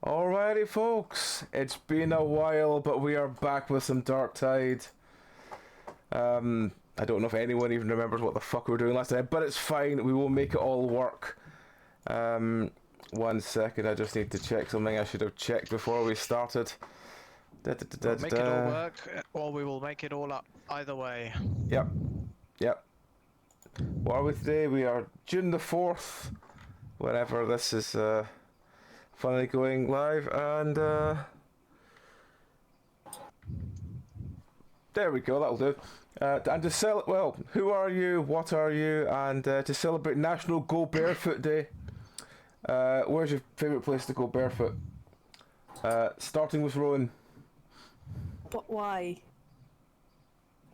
Alrighty, folks. It's been a while, but we are back with some Dark Tide. I don't know if anyone even remembers what the fuck we were doing last time, but it's fine. We will make it all work. 1 second, I just need to check something I should have checked before we started. We'll make it all work, or we will make it all up. Either way. Yep. What are we today? We are June the 4th, whenever this is finally going live, and there we go, that'll do. And to well, who are you, what are you, and to celebrate National Go Barefoot Day, where's your favourite place to go barefoot? Starting with Rowan. But why?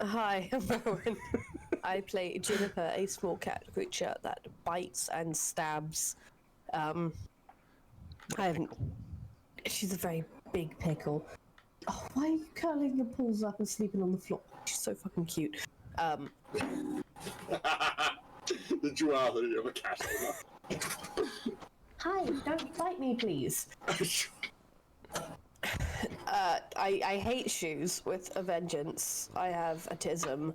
Hi, I'm Rowan. I play Juniper, a small cat creature that bites and stabs. She's a very big pickle. Oh, why are you curling your paws up and sleeping on the floor? She's so fucking cute. Did you rather you have a cat owner? Hi, don't bite me, please. I hate shoes with a vengeance. I have autism.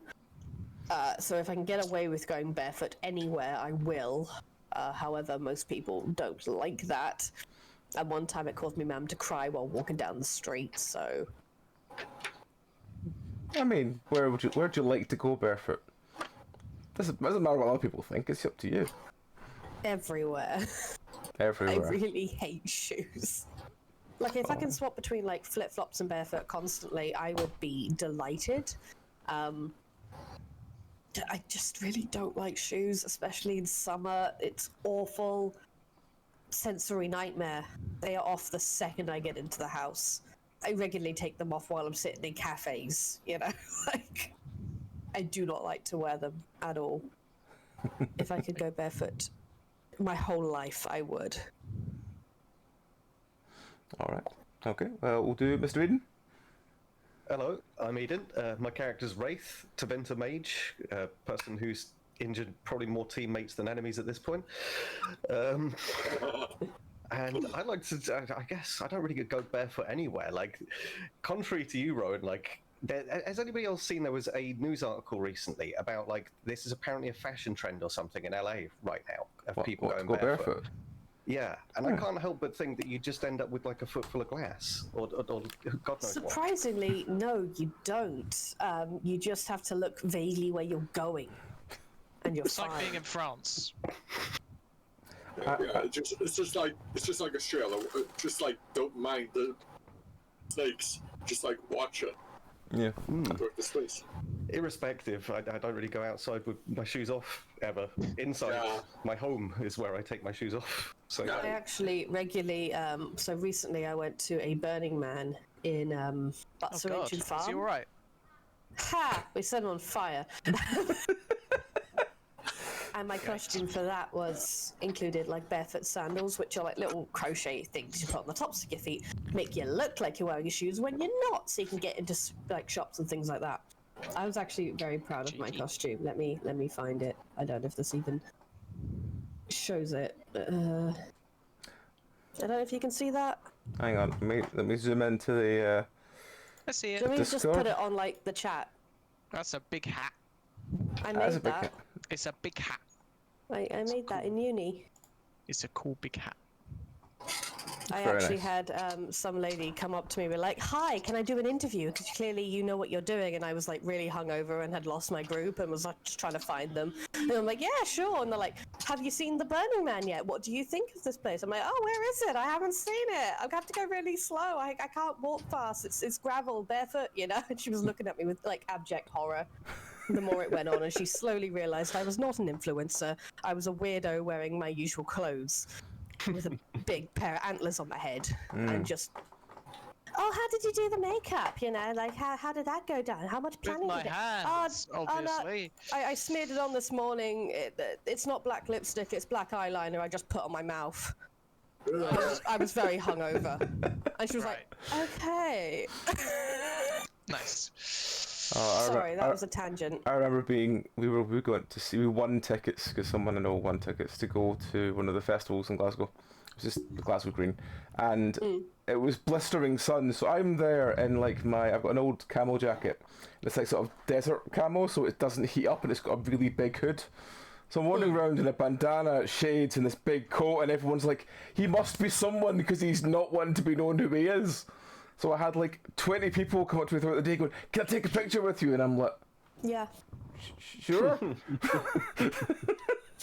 So if I can get away with going barefoot anywhere, I will. However, most people don't like that. And one time it caused me mum to cry while walking down the street, so... I mean, where'd you like to go barefoot? Doesn't matter what other people think, it's up to you. Everywhere. Everywhere. I really hate shoes. Like, if I can swap between, like, flip-flops and barefoot constantly, I would be delighted. I just really don't like shoes, especially in summer. It's awful. Sensory nightmare. They are off the second I get into the house. I regularly take them off while I'm sitting in cafes, you know? Like, I do not like to wear them at all. If I could go barefoot my whole life, I would. Alright. Okay, we'll do Mr. Eden. Hello, I'm Eden. My character's Wraith, Taventa Mage, a person who's injured probably more teammates than enemies at this point. And I like to, I guess, I don't really go barefoot anywhere. Like, contrary to you, Rowan, like, has anybody else seen there was a news article recently about, like, this is apparently a fashion trend or something in LA right now, of people going barefoot? Yeah, and I can't help but think that you just end up with like a foot full of glass, or God knows Surprisingly, what. no, you don't. You just have to look vaguely where you're going, and you're fine. It's like being in France. It's just like Australia. Just like don't mind the snakes. Just like watch it. Yeah. The space. Irrespective, I don't really go outside with my shoes off ever. Inside, my home is where I take my shoes off. So I actually regularly. So recently, I went to a Burning Man in Butser Farm. Is he all right? Ha! We set him on fire. And my costume for that included like barefoot sandals, which are like little crochet things you put on the tops of your feet, make you look like you're wearing your shoes when you're not, so you can get into like shops and things like that. I was actually very proud of my costume. Let me find it. I don't know if this even shows it. I don't know if you can see that. Hang on, let me zoom into the. I see it. Do we just put it on like the chat? That's a big hat. I made that. It's a big hat. I made that in uni. It's a cool big hat. I actually had some lady come up to me and be like, "Hi, can I do an interview? Because clearly you know what you're doing." And I was like really hungover and had lost my group and was like just trying to find them. And I'm like, "Yeah, sure." And they're like, "Have you seen the Burning Man yet? What do you think of this place?" I'm like, "Oh, where is it? I haven't seen it. I have to go really slow. I can't walk fast. It's gravel, barefoot, you know." And she was looking at me with like abject horror. The more it went on, and she slowly realised I was not an influencer. I was a weirdo wearing my usual clothes with a big pair of antlers on my head, and just, "Oh, how did you do the makeup? You know, like how did that go down? How much planning With my did it?" hands, obviously. No, I smeared it on this morning. It's not black lipstick, it's black eyeliner. I just put on my mouth. I was very hungover, and she was like, "Okay." Nice. Sorry, that was a tangent. I remember we won tickets because someone I know won tickets to go to one of the festivals in Glasgow. It was just the Glasgow Green, and it was blistering sun. So I'm there in like I've got an old camo jacket. It's like sort of desert camo, so it doesn't heat up, and it's got a really big hood. So I'm wandering around in a bandana, shades, and this big coat, and everyone's like, he must be someone because he's not one to be known who he is. So I had like 20 people come up to me throughout the day going, can I take a picture with you? And I'm like, yeah. Sure.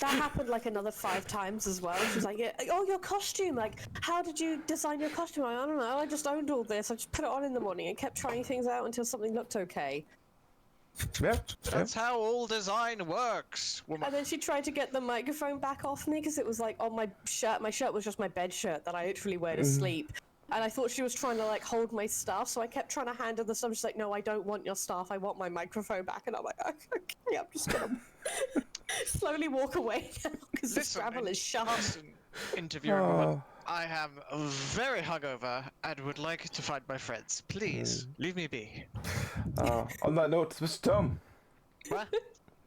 That happened like another 5 times as well. She was like, oh, your costume. Like, how did you design your costume? I don't know. I just owned all this. I just put it on in the morning and kept trying things out until something looked okay. Yeah. That's how all design works, woman. And then she tried to get the microphone back off me because it was like on my shirt. My shirt was just my bed shirt that I literally wear to sleep. And I thought she was trying to like hold my stuff, so I kept trying to hand her the stuff. She's like, no, I don't want your stuff. I want my microphone back. And I'm like, okay, I'm just gonna slowly walk away now because this travel is sharp. Interviewing woman, I am very hungover and would like to find my friends. Please leave me be. On that note, Mr. Tom.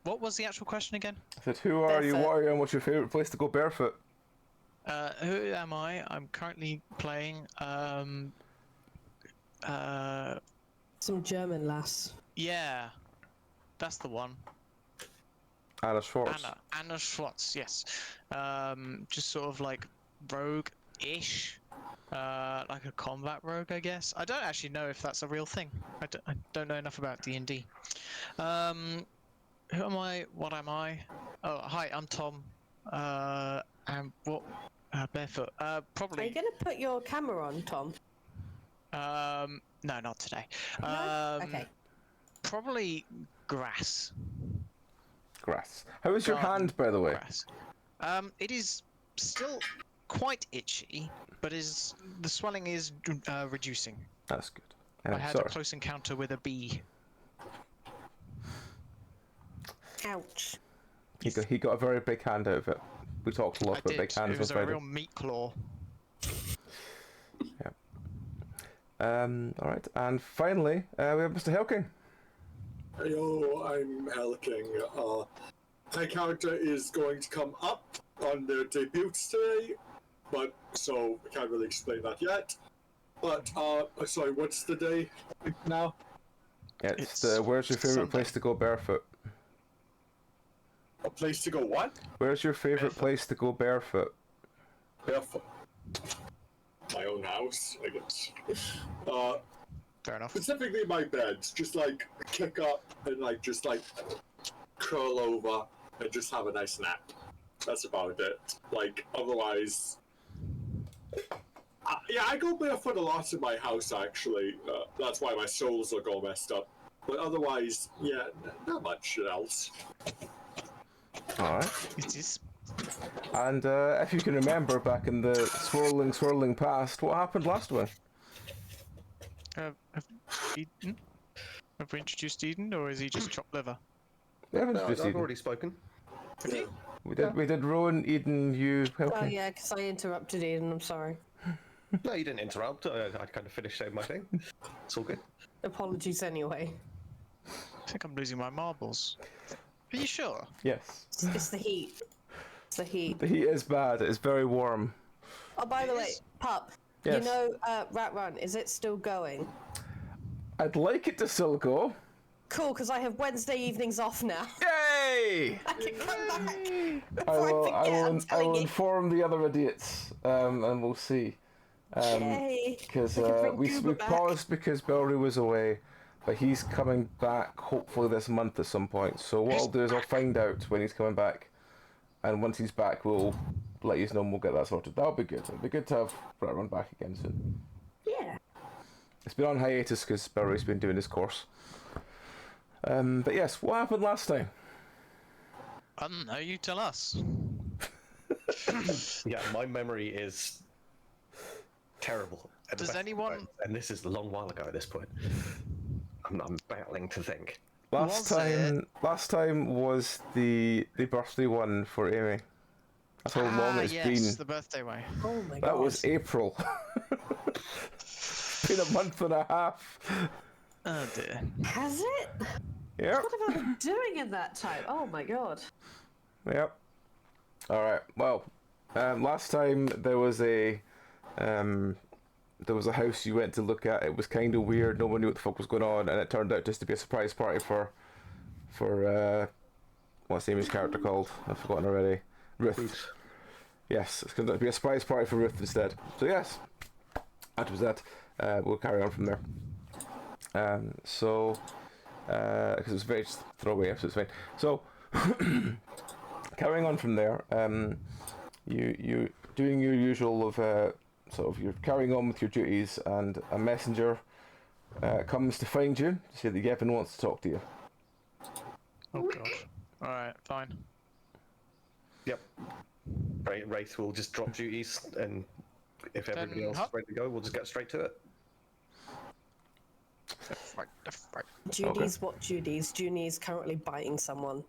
What was the actual question again? I said, who are you, what are you, and what's your favourite place to go barefoot? Who am I? I'm currently playing some German lass. Yeah, that's the one. Anna Schwartz. Anna Schwartz, yes. Just sort of like rogue-ish, like a combat rogue, I guess. I don't actually know if that's a real thing. I don't know enough about D&D. Who am I? What am I? Oh, hi, I'm Tom. And what? Barefoot. Probably. Are you gonna put your camera on, Tom? No, not today. No? Okay. Probably grass. Grass. How is your hand, by the way? Grass. It is still quite itchy, but the swelling is reducing. That's good. I had a close encounter with a bee. Ouch. He got a very big hand out of it. We talked a lot about big hands. It was a real meat claw. Yeah. All right, and finally, we have Mr. Helking. Hello, I'm Helking. My character is going to come up on their debut today, but so I can't really explain that yet. But sorry, what's the day now? It's where's your favorite Sunday. place to go barefoot? A place to go what? Where's your favorite place to go barefoot? Barefoot. My own house, I guess. Fair enough. Specifically my bed. Just like kick up and like just like curl over and just have a nice nap. That's about it. Like otherwise, yeah, I go barefoot a lot in my house actually. That's why my soles look all messed up. But otherwise, yeah, not much else. Alright. It is. And if you can remember back in the swirling past, what happened last week? Have Eden? Have we introduced Eden, or is he just chopped liver? We haven't No, introduced I've Eden. already spoken. Have you? We did Rowan, Eden, you, Oh Helking. yeah, because I interrupted Eden. I'm sorry. No, you didn't interrupt. I kind of finished saying my thing. It's all good. Apologies anyway. I think I'm losing my marbles. Are you sure? Yes. It's the heat. It's the heat. The heat is bad. It's very warm. Oh, by the way, Pup, Yes. you know Rat Run, is it still going? I'd like it to still go. Cool, because I have Wednesday evenings off now. Yay! I can come back I before will, I forget. I will inform the other idiots, and we'll see. Yay! Because We can bring we Goober back. paused because Belry was away, but he's coming back hopefully this month at some point. So what I'll do is I'll find out when he's coming back, and once he's back, we'll let you know and we'll get that sorted. That'll be good. It'll be good to have Brett run back again soon. Yeah. It's been on hiatus because Belry's been doing his course. But yes, what happened last time? I don't know, you tell us. Yeah, my memory is terrible. at the Does best of anyone- times, and this is a long while ago at this point. I'm battling to think. Last time was the birthday one for Amy. That's how long it's yes, been. the birthday way. Oh my god. That was April. It's been a month and a half. Oh dear. Has it? Yep. What have I been doing in that time? Oh my god. Yep. All right. Well, last time there was a house you went to look at. It was kind of weird. No one knew what the fuck was going on, and it turned out just to be a surprise party for what's Amy's character called? I've forgotten already. Ruth. Yes, it's going to be a surprise party for Ruth instead. So yes, that was that. We'll carry on from there. Because it was very just throwaway, so it's fine. So carrying on from there, you doing your usual of sort of you're carrying on with your duties, and a messenger comes to find you to say that Yevon wants to talk to you. Oh god. Alright, fine. Yep. Wraith will just drop duties, and if everybody else is ready to go, we'll just get straight to it. Right. Judy's what Judy's? Junie's currently biting someone.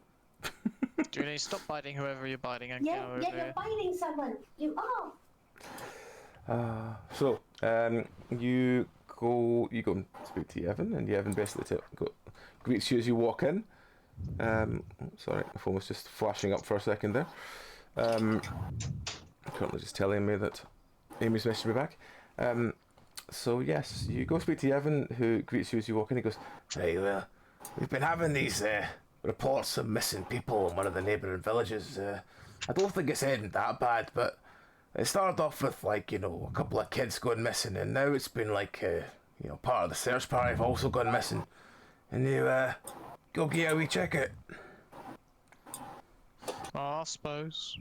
Judy, stop biting whoever you're biting and get over you're here. biting someone. You are. So you go and speak to Yevon, and Yevon basically greets you as you walk in. Sorry, my phone was just flashing up for a second there. Currently just telling me that Amy's messaged me back. So yes, you go speak to Yevon, who greets you as you walk in. He goes, "Hey, well, we've been having these reports of missing people in one of the neighbouring villages. I don't think it's anything that bad, but it started off with a couple of kids going missing, and now it's been part of the search party have also gone missing. And you go get a wee check it." I suppose.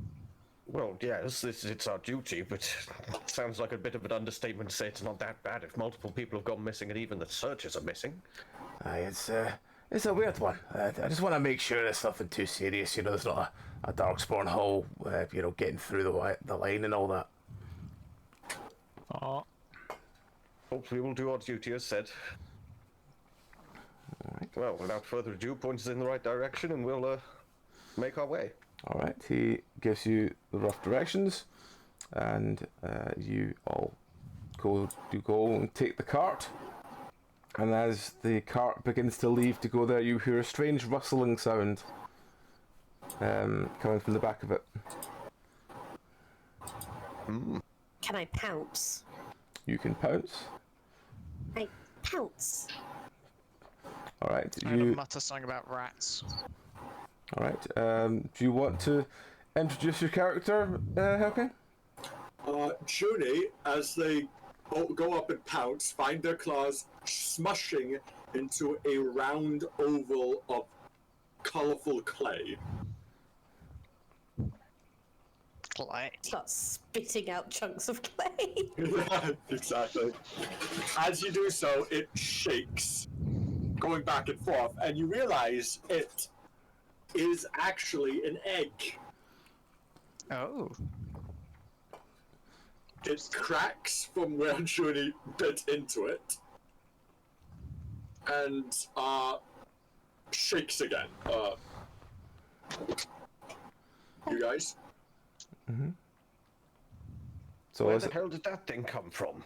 Well, yes, it's our duty, but it sounds like a bit of an understatement to say it's not that bad if multiple people have gone missing and even the searchers are missing. It's a weird one. I just want to make sure it's nothing too serious. There's not a darkspawn hole, getting through the line and all that. Oh. Hopefully we'll do our duty as said. Alright. Well, without further ado, point us in the right direction and we'll make our way. Alright, he gives you the rough directions, and you all go and take the cart. And as the cart begins to leave to go there, you hear a strange rustling sound coming from the back of it. Can I pounce? You can pounce. I pounce. Alright, I'm gonna mutter something about rats. Alright, do you want to introduce your character, Helking? Junie, as they go up and pounce, find their claws smushing into a round oval of colourful clay. Clay. Start spitting out chunks of clay. Exactly. As you do so, it shakes, going back and forth, and you realize it is actually an egg. Oh. It cracks from where Junie bit into it, and shakes again. You guys? Mm-hmm. So where the hell did that thing come from?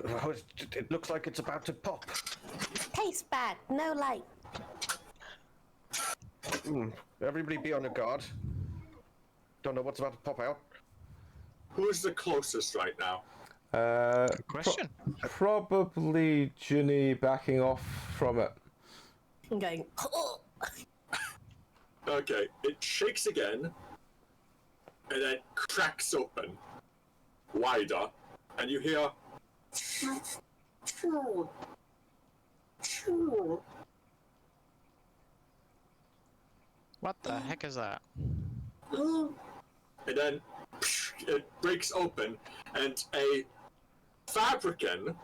It looks like it's about to pop. Tastes bad. No light. Everybody be on your guard. Don't know what's about to pop out. Who's the closest right now? Good question. Probably Junie backing off from it. I'm going, oh. Okay, it shakes again, and then cracks open wider, and you hear. What the heck is that? And then it breaks open, and a fabricant,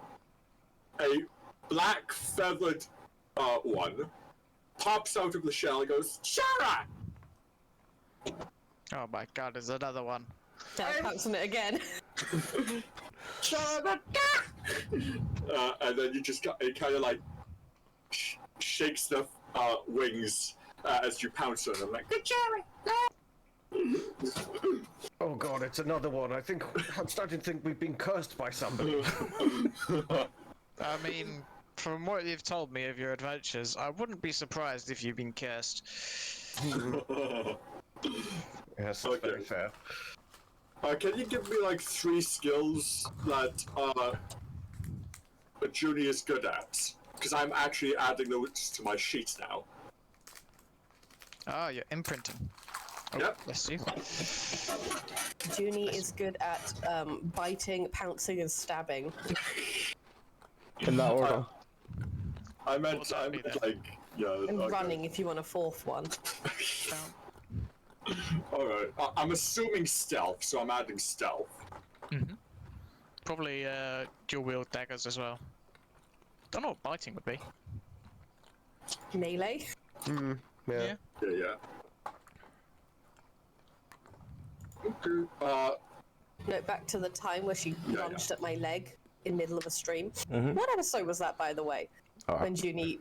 a black feathered one, pops out of the shell and goes, "Shara!" Oh my god, there's another one. Dad pounce on it again. Shara! And then you just it kind of like shakes the wings as you pounce on them, like, "Good Jerry!" Oh god, it's another one. I'm starting to think we've been cursed by somebody. I mean, from what you've told me of your adventures, I wouldn't be surprised if you've been cursed. Yes, Okay. very fair. Can you give me like 3 skills that Junie is good at? Because I'm actually adding those to my sheet now. Ah, you're imprinting. Oh, Yep. bless you. Junie is good at biting, pouncing, and stabbing. In that order. I What meant, would that be then? like, yeah. And okay. running if you want a 4th one. Alright, I'm assuming stealth, so I'm adding stealth. Probably dual wield daggers as well. Don't know what biting would be. Melee. Yeah. Yeah. Yeah. Okay. No, back to the time where she Yeah, lunged at my leg in middle of a stream. What episode was that, by the way? Oh, When Junie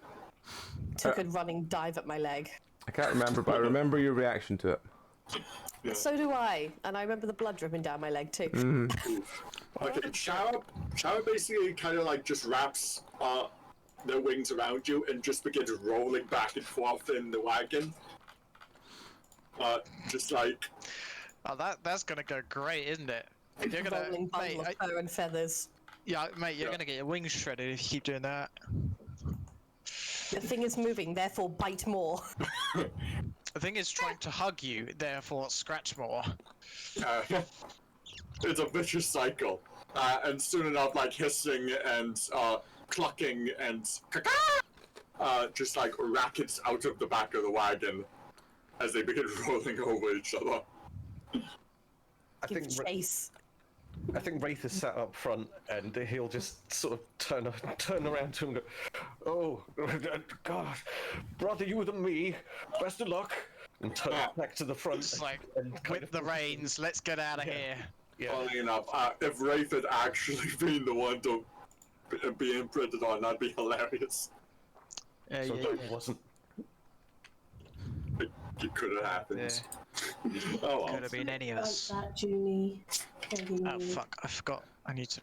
took a running dive at my leg. I can't remember, but I remember your reaction to it. Yeah. So do I, and I remember the blood dripping down my leg too. Okay, Shower basically kind of like just wraps their wings around you and just begins rolling back and forth in the wagon. Just like, Oh, that's gonna go great, isn't it? You're gonna, Rolling mate. bundle of fur and feathers. Yeah, mate. You're Yeah. gonna get your wings shredded if you keep doing that. The thing is moving, therefore bite more. The thing is trying to hug you, therefore scratch more. it's a vicious cycle. And soon enough, like hissing and clucking and just like rackets out of the back of the wagon as they begin rolling over each other. I Give think chase. I think Wraith is sat up front, and he'll just sort of turn around to him and go, "Oh, God, rather you than me. Best of luck." And turn back to the front. Just like and kind with of the reins. Let's get out of here. Yeah. Funny enough, if Wraith had actually been the one to be imprinted on, that'd be hilarious. Yeah, So yeah, it wasn't. It could have happened. Oh well. Could have been any of us. That, Junie. Oh fuck! I forgot. I need to.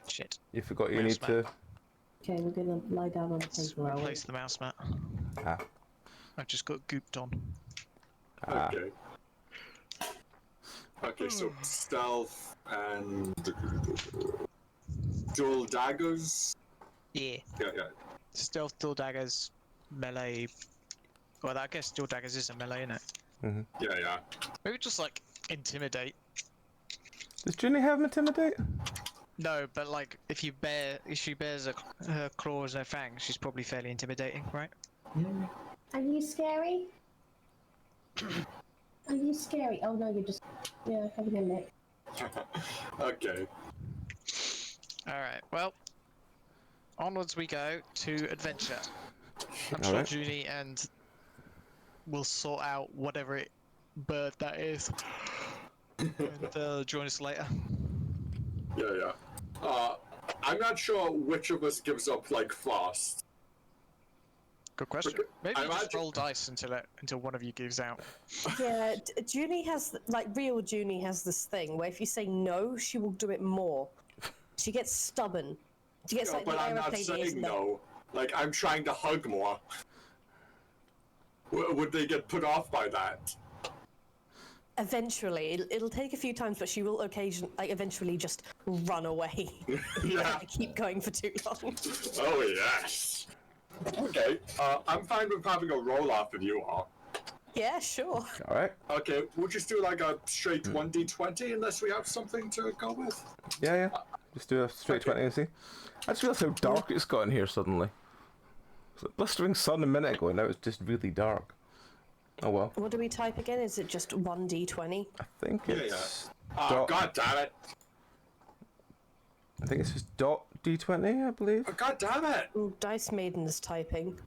Shit. You forgot you Mouse need to. Okay, we're gonna lie down on the Let's paper. are we? replace the mouse mat. Ah. I've just got gooped on. Ah. Okay. Okay, so stealth and dual daggers. Yeah. Yeah. Stealth, dual daggers, melee. Well, I guess dual daggers is a melee, isn't it? Yeah. Maybe just like intimidate. Does Junie have intimidate? No, but like if she bears her claws and her fangs, she's probably fairly intimidating, right? Are you scary? Are you scary? Oh no, you're just having a lick. Okay. All right. Well, onwards we go to adventure. I'm sure Alright. Junie and will sort out whatever bird that is, and join us later. Yeah. I'm not sure which of us gives up like fast. Good question. Maybe I you just imagine- roll dice until one of you gives out. Yeah, Junie has, like, real Junie has this thing where if you say no, she will do it more. She gets stubborn. She gets No, like but the I'm not aeroplane is saying no. no. Like I'm trying to hug more. Would they get put off by that? Eventually, it'll take a few times, but she will eventually just run away. Yeah. I keep going for too long. Oh yes. Okay. I'm fine with having a roll off if you are. Yeah, sure. Alright. Okay. We'll just do like a straight 1d20 unless we have something to go with. Yeah. Just do a straight 20 and see. I just realised how dark it's got in here suddenly. It's like blistering sun a minute ago, and now it's just really dark. Oh well. What do we type again? Is it just 1d20? I think Yeah. it's. Oh Dot- god damn it! I think it's just dot d20, I believe. Oh, god damn it! Ooh, Dice Maiden is typing.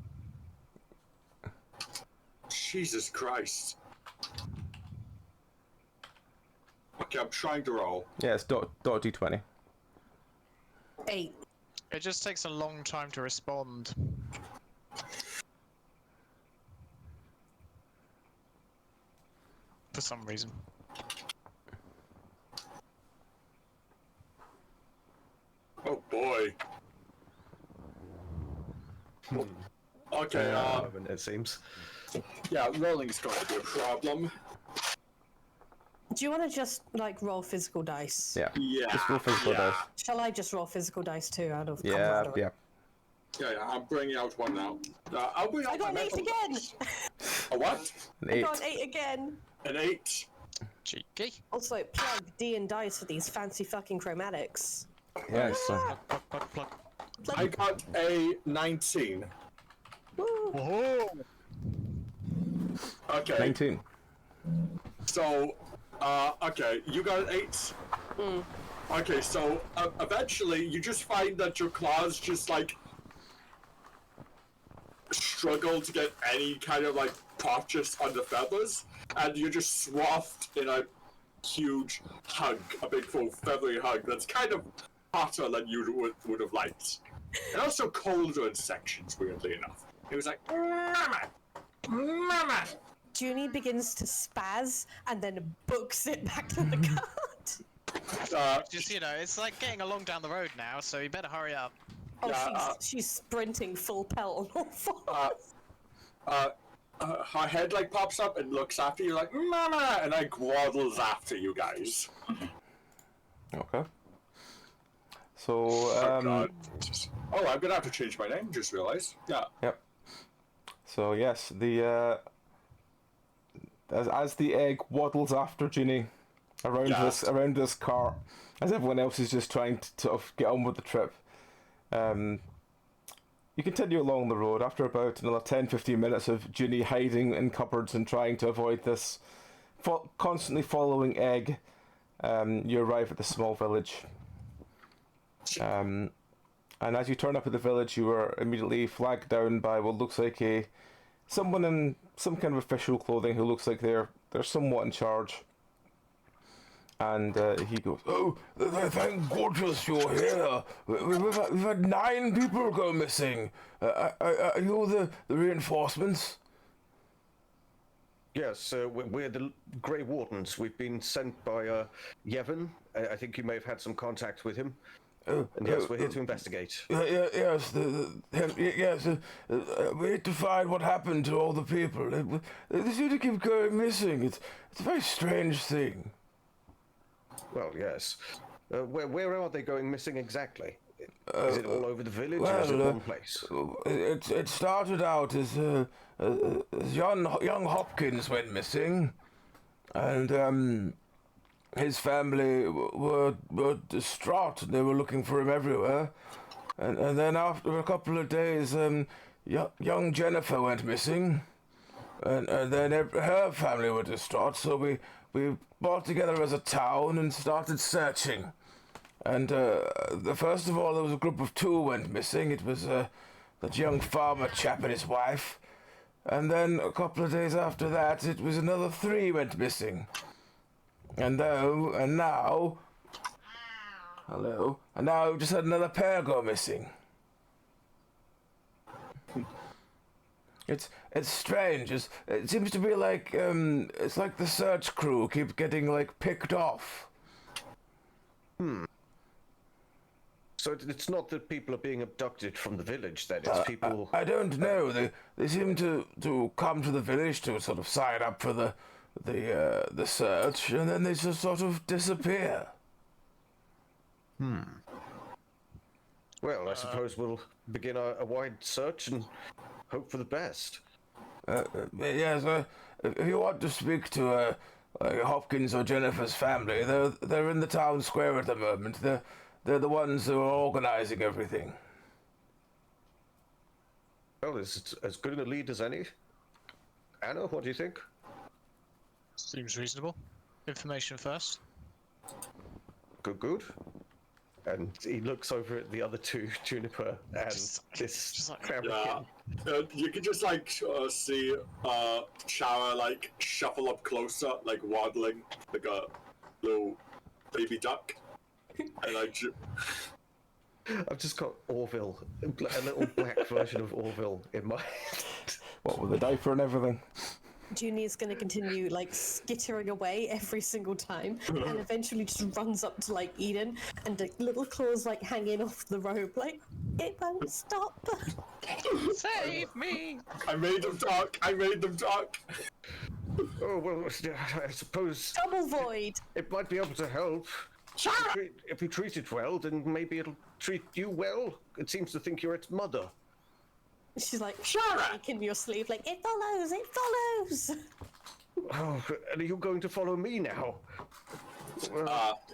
Jesus Christ. Okay, I'm trying to roll. Yeah, it's dot d20. 8. It just takes a long time to respond. For some reason. Oh boy. Okay, it seems. yeah, rolling's going to be a problem. Do you want to just like roll physical dice? Yeah. Yeah. Just roll physical dice. Shall I just roll physical dice too out of Yeah, camaraderie? yeah. Yeah, I'm bringing out one now. I'll bring out I got my an 8 metal again! dice. A what? An I 8. got an 8 again! An 8. Cheeky. Also, plug D and dice for these fancy fucking chromatics. Yes. Plug. I got a 19. Woo. Whoa! Okay. 19. So, okay, you got an 8? Okay, so eventually you just find that your claws just like struggle to get any kind of like purchase on the feathers, and you're just swathed in a huge hug, a big full feathery hug that's kind of hotter than you would have liked, and also colder in sections. Weirdly enough, it was like, Mama. Junie begins to spaz and then books it back to the cart. Just, it's like getting along down the road now, so you better hurry up. Oh, Yeah, she's sprinting full pelt on all fours. Her head like pops up and looks after you like Mama, and like waddles after you guys. Okay. So, Oh, God. Oh, I'm gonna have to change my name. Just realized. Yeah. Yep. So yes, the as the egg waddles after Ginny around this cart, as everyone else is just trying to sort of get on with the trip. You continue along the road. After about another 10-15 minutes of Ginny hiding in cupboards and trying to avoid this constantly following egg, you arrive at the small village. And as you turn up at the village, you are immediately flagged down by what looks like someone in some kind of official clothing who looks like they're somewhat in charge. And he goes, "Oh, thank goodness you're here. We've had 9 people go missing. Are you the reinforcements?" Yes, we're the Grey Wardens. We've been sent by Yevon. I think you may have had some contact with him. And yes, we're here to investigate. Yes, we need to find what happened to all the people. They seem to keep going missing. It's a very strange thing. Well, yes. Where are they going missing exactly? Is it all over the village, or is it one place? It started out as young Hopkins went missing, and his family were distraught. They were looking for him everywhere, and then after a couple of days, young Jennifer went missing, and then her family were distraught. So we brought together as a town and started searching. And first of all, there was a group of 2 went missing. It was that young farmer chap and his wife. And then a couple of days after that, it was another 3 went missing. And now we just had another pair go missing. It's strange. It seems to be like it's like the search crew keep getting like picked off. So it's not that people are being abducted from the village, then it's people... I don't know. They seem to come to the village to sort of sign up for the search, and then they just sort of disappear. Well, I suppose we'll begin a wide search and hope for the best. Yes, if you want to speak to Hopkins or Jennifer's family, they're in the town square at the moment. They're the ones who are organizing everything. Well, it's as good a lead as any. Anna, what do you think? Seems reasonable. Information first. Good. And he looks over at the other 2, Juniper and this American. You can just like see Shara like shuffle up closer, like waddling like a little baby duck, and I've just got Orville, a little black version of Orville in my head. What, with the diaper and everything? Junie's going to continue like skittering away every single time, and eventually just runs up to like Eden, and the little claws like hanging off the robe, like It won't stop. Save me! I made them talk. Oh, well, I suppose Double void. it might be able to help. If you treat it well, then maybe it'll treat you well. It seems to think you're its mother. She's like, shaking your sleeve, like, it follows, it follows. Oh, and are you going to follow me now?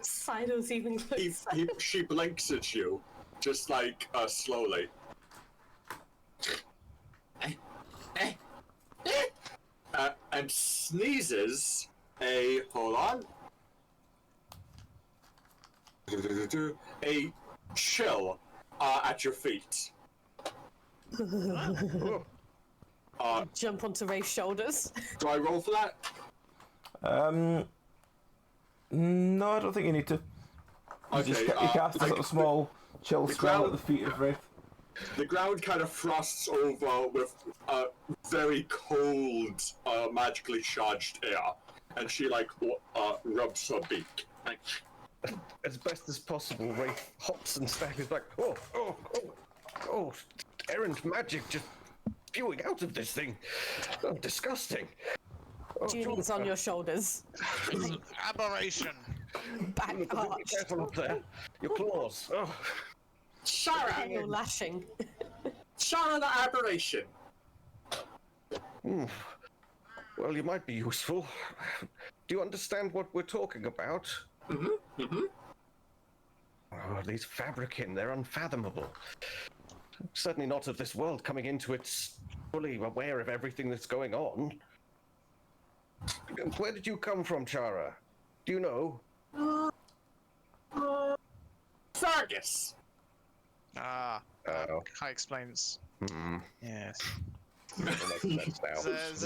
Sido's even closer. She blinks at you, just like slowly. And sneezes a hold on. A chill at your feet. Jump onto Ray's shoulders. Do I roll for that? No, I don't think you need to. Okay. You cast a sort of small chill spell at the feet of Wraith. The ground kind of frosts over with very cold, magically charged air, and she rubs her beak. As best as possible, Wraith hops and staggers back. Oh, errant magic just spewing out of this thing. Oh, disgusting. Oh, Junie's on your shoulders. Aberration! Back Be arch. careful up there. Your claws. Oh. Shara! You're lashing. Shara the aberration! Well, you might be useful. Do you understand what we're talking about? Oh, these fabricin, they're unfathomable. Certainly not of this world coming into it fully aware of everything that's going on. Where did you come from, Chara? Do you know? Fergus! Ah, Oh. that explains. Yes. That makes sense now. Is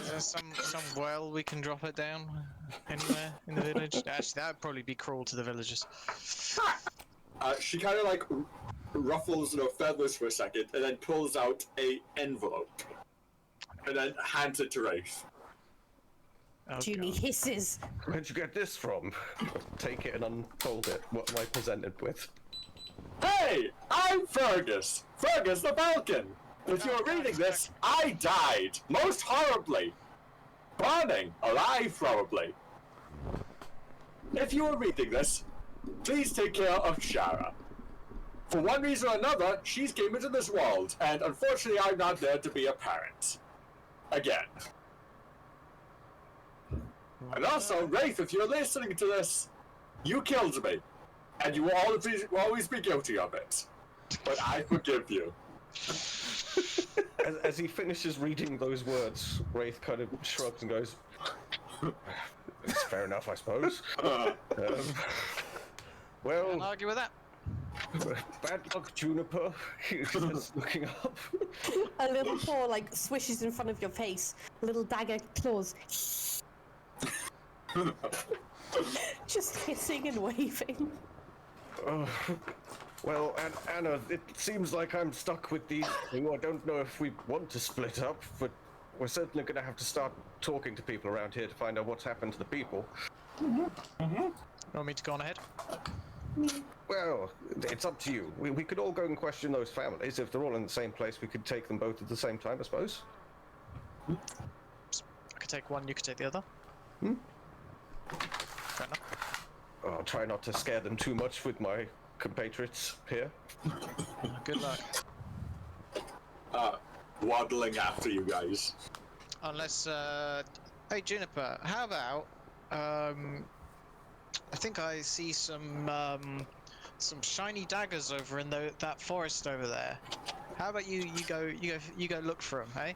there some well we can drop it down anywhere in the village? Actually, that would probably be cruel to the villagers. She kind of ruffles her feathers for a second, and then pulls out a envelope, and then hands it to Wraith. Oh, Junie God. hisses. Where'd you get this from? Take it and unfold it. What am I presented with? Hey! I'm Fergus! Fergus the Falcon! If you're reading this, I died! Most horribly! Burning! Alive, probably! If you are reading this, please take care of Shara. For one reason or another, she's came into this world, and unfortunately I'm not there to be a parent. Again. And also, Wraith, if you're listening to this, you killed me. And you will always be guilty of it. But I forgive you. As he finishes reading those words, Wraith kind of shrugs and goes, "It's fair enough, I suppose." Well, Can't argue with that. bad luck, Juniper. He's just looking up. A little paw swishes in front of your face. Little dagger claws. Just hissing and waving. Well, Anna, it seems like I'm stuck with these two. I don't know if we want to split up, but we're certainly going to have to start talking to people around here to find out what's happened to the people. You want me to go on ahead? Well, it's up to you. We could all go and question those families. If they're all in the same place, we could take them both at the same time, I suppose. I could take one, you could take the other. Fair enough. I'll try not to scare them too much with my compatriots here. Good luck. Waddling after you guys. Unless, hey Juniper, how about, I think I see some shiny daggers over in that forest over there. How about you go look for them, hey?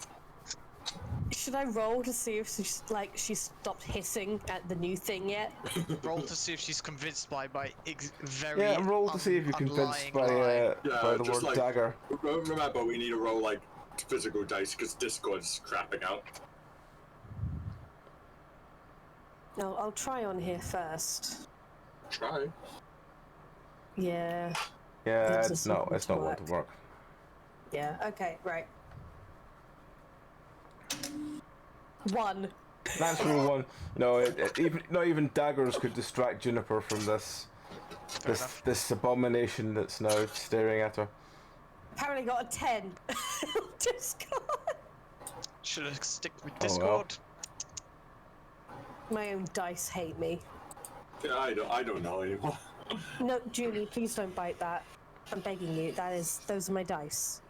Should I roll to see if she's stopped hissing at the new thing yet? Roll to see if she's convinced by very Yeah, roll to see if you're convinced by the word dagger. Remember, we need to roll physical dice because Discord's crapping out. No, I'll try on here first. Try. Yeah. Yeah, It's it's not going to work. Yeah, okay, right. 1. Natural one. No, not even daggers could distract Juniper from this. This abomination that's now staring at her. Apparently got a 10. Discord. Should have stick with Oh, well. Discord. My own dice hate me. Yeah, I don't know anymore. No, Julie, please don't bite that. I'm begging you. Those are my dice.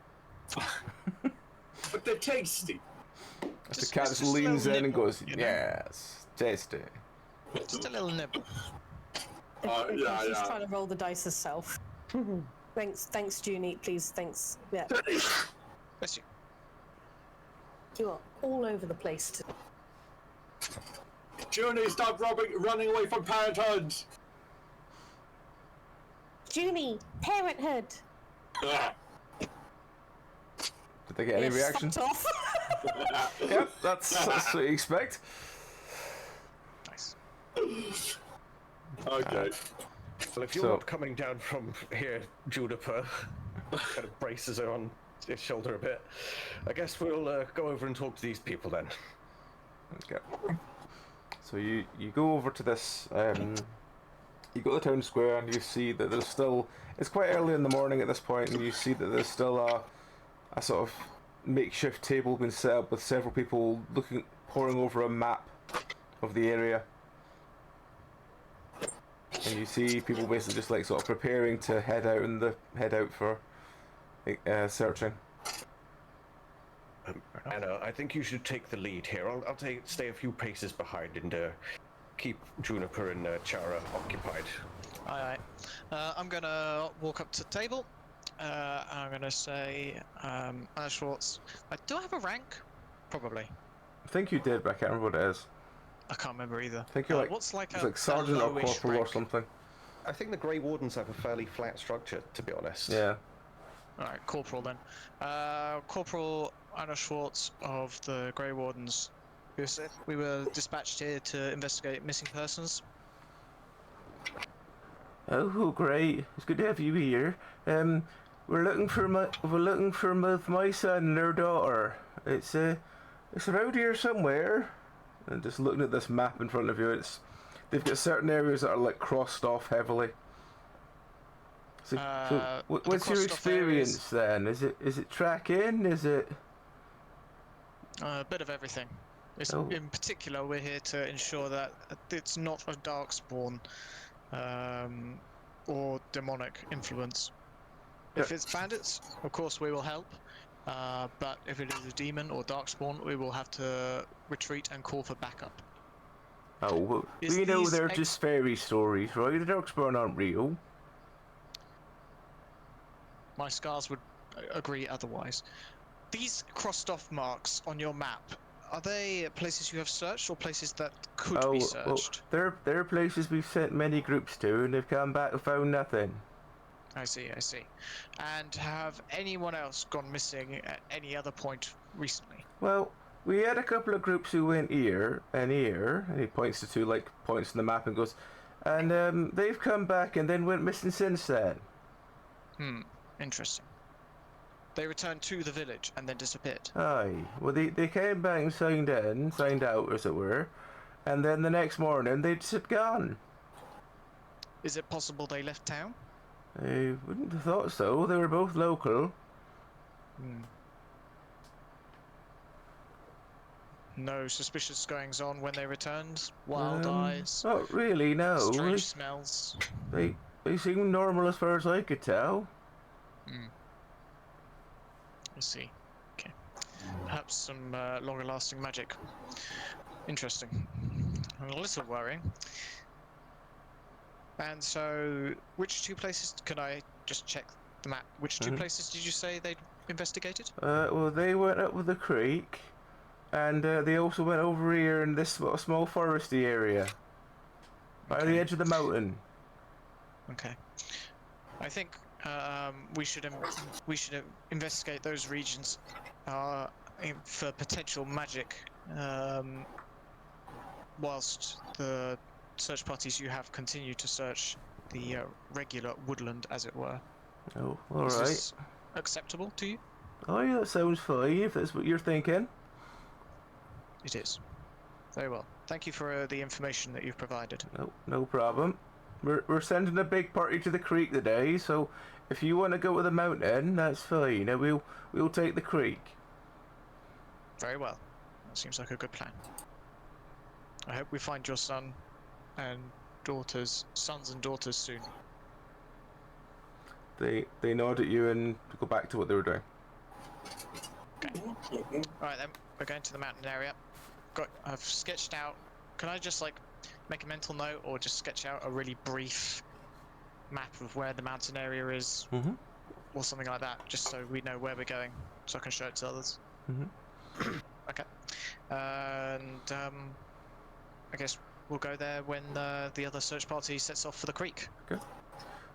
But they're tasty. The cat just leans in and goes, you know? yes, tasty. Just a little nibble. Yeah, She's yeah. trying to roll the dice herself. Thanks, Junie. Please, thanks. Yeah, Bless you. you are all over the place. Junie, stop running away from parenthood! Junie, parenthood. Ah. Did they get any reaction? Fucked off. Yep, that's what you expect. Nice. Okay. Well, if you're not coming down from here, Juniper kind of braces her on his shoulder a bit. I guess we'll go over and talk to these people then. Okay. So you go over to this. You go to the town square and you see that there's still. It's quite early in the morning at this point, and you see that there's still a sort of makeshift table being set up with several people poring over a map of the area. And you see people basically just like sort of preparing to head out for searching. Anna, I think you should take the lead here. I'll stay a few paces behind and keep Juniper and Chara occupied. Aye. I'm gonna walk up to the table. I'm gonna say, Anna Schwartz. Do I have a rank? Probably. I think you did, but I can't remember what it is. I can't remember either. I think you're like, what's like it's a like sergeant or lowish corporal or rank? something. I think the Grey Wardens have a fairly flat structure, to be honest. Yeah. Alright, corporal then. Corporal Anna Schwartz of the Grey Wardens. We were dispatched here to investigate missing persons. Oh, great! It's good to have you here. We're looking for my son and their daughter. It's around here somewhere. And just looking at this map in front of you, they've got certain areas that are like crossed off heavily. So what's your experience then? Is it tracking? Is it? A bit of everything. Oh. In particular, we're here to ensure that it's not a darkspawn or demonic influence. If it's bandits, of course we will help. But if it is a demon or darkspawn, we will have to retreat and call for backup. Oh, well, Is we know these they're just fairy stories, right? The darkspawn aren't real. My scars would agree otherwise. These crossed off marks on your map, are they places you have searched or places that could be searched? Well, they're places we've sent many groups to, and they've come back and found nothing. I see. And have anyone else gone missing at any other point recently? Well, we had a couple of groups who went here, and he points to two like points on the map and goes, and they've come back and then went missing since then. Interesting. They returned to the village and then disappeared. Aye. Well, they came back and signed out, as it were, and then the next morning they'd just gone. Is it possible they left town? I wouldn't have thought so. They were both local. No suspicious goings on when they returned? Wild eyes? Not really, no. Strange smells? They seemed normal as far as I could tell. I see. Okay. Perhaps some longer lasting magic. Interesting. A little worrying. And so, which two places, can I just check the map, which two places did you say they'd investigated? Well, they went up with the creek, and they also went over here in this small foresty area. By the edge of the mountain. Okay. I think we should investigate those regions for potential magic, whilst the search parties you have continue to search the regular woodland, as it were. Oh, all Is right. this acceptable to you? Oh, yeah, that sounds fine, if that's what you're thinking. It is. Very well. Thank you for the information that you've provided. No problem. We're sending a big party to the creek today, so if you want to go to the mountain, that's fine. We'll take the creek. Very well. That seems like a good plan. I hope we find your sons and daughters soon. They nod at you and go back to what they were doing. Alright then, we're going to the mountain area. I've sketched out. Can I just like make a mental note or just sketch out a really brief map of where the mountain area is? Mm-hmm. Or something like that, just so we know where we're going, so I can show it to others. Mm-hmm. Okay. And I guess we'll go there when the other search party sets off for the creek. Okay.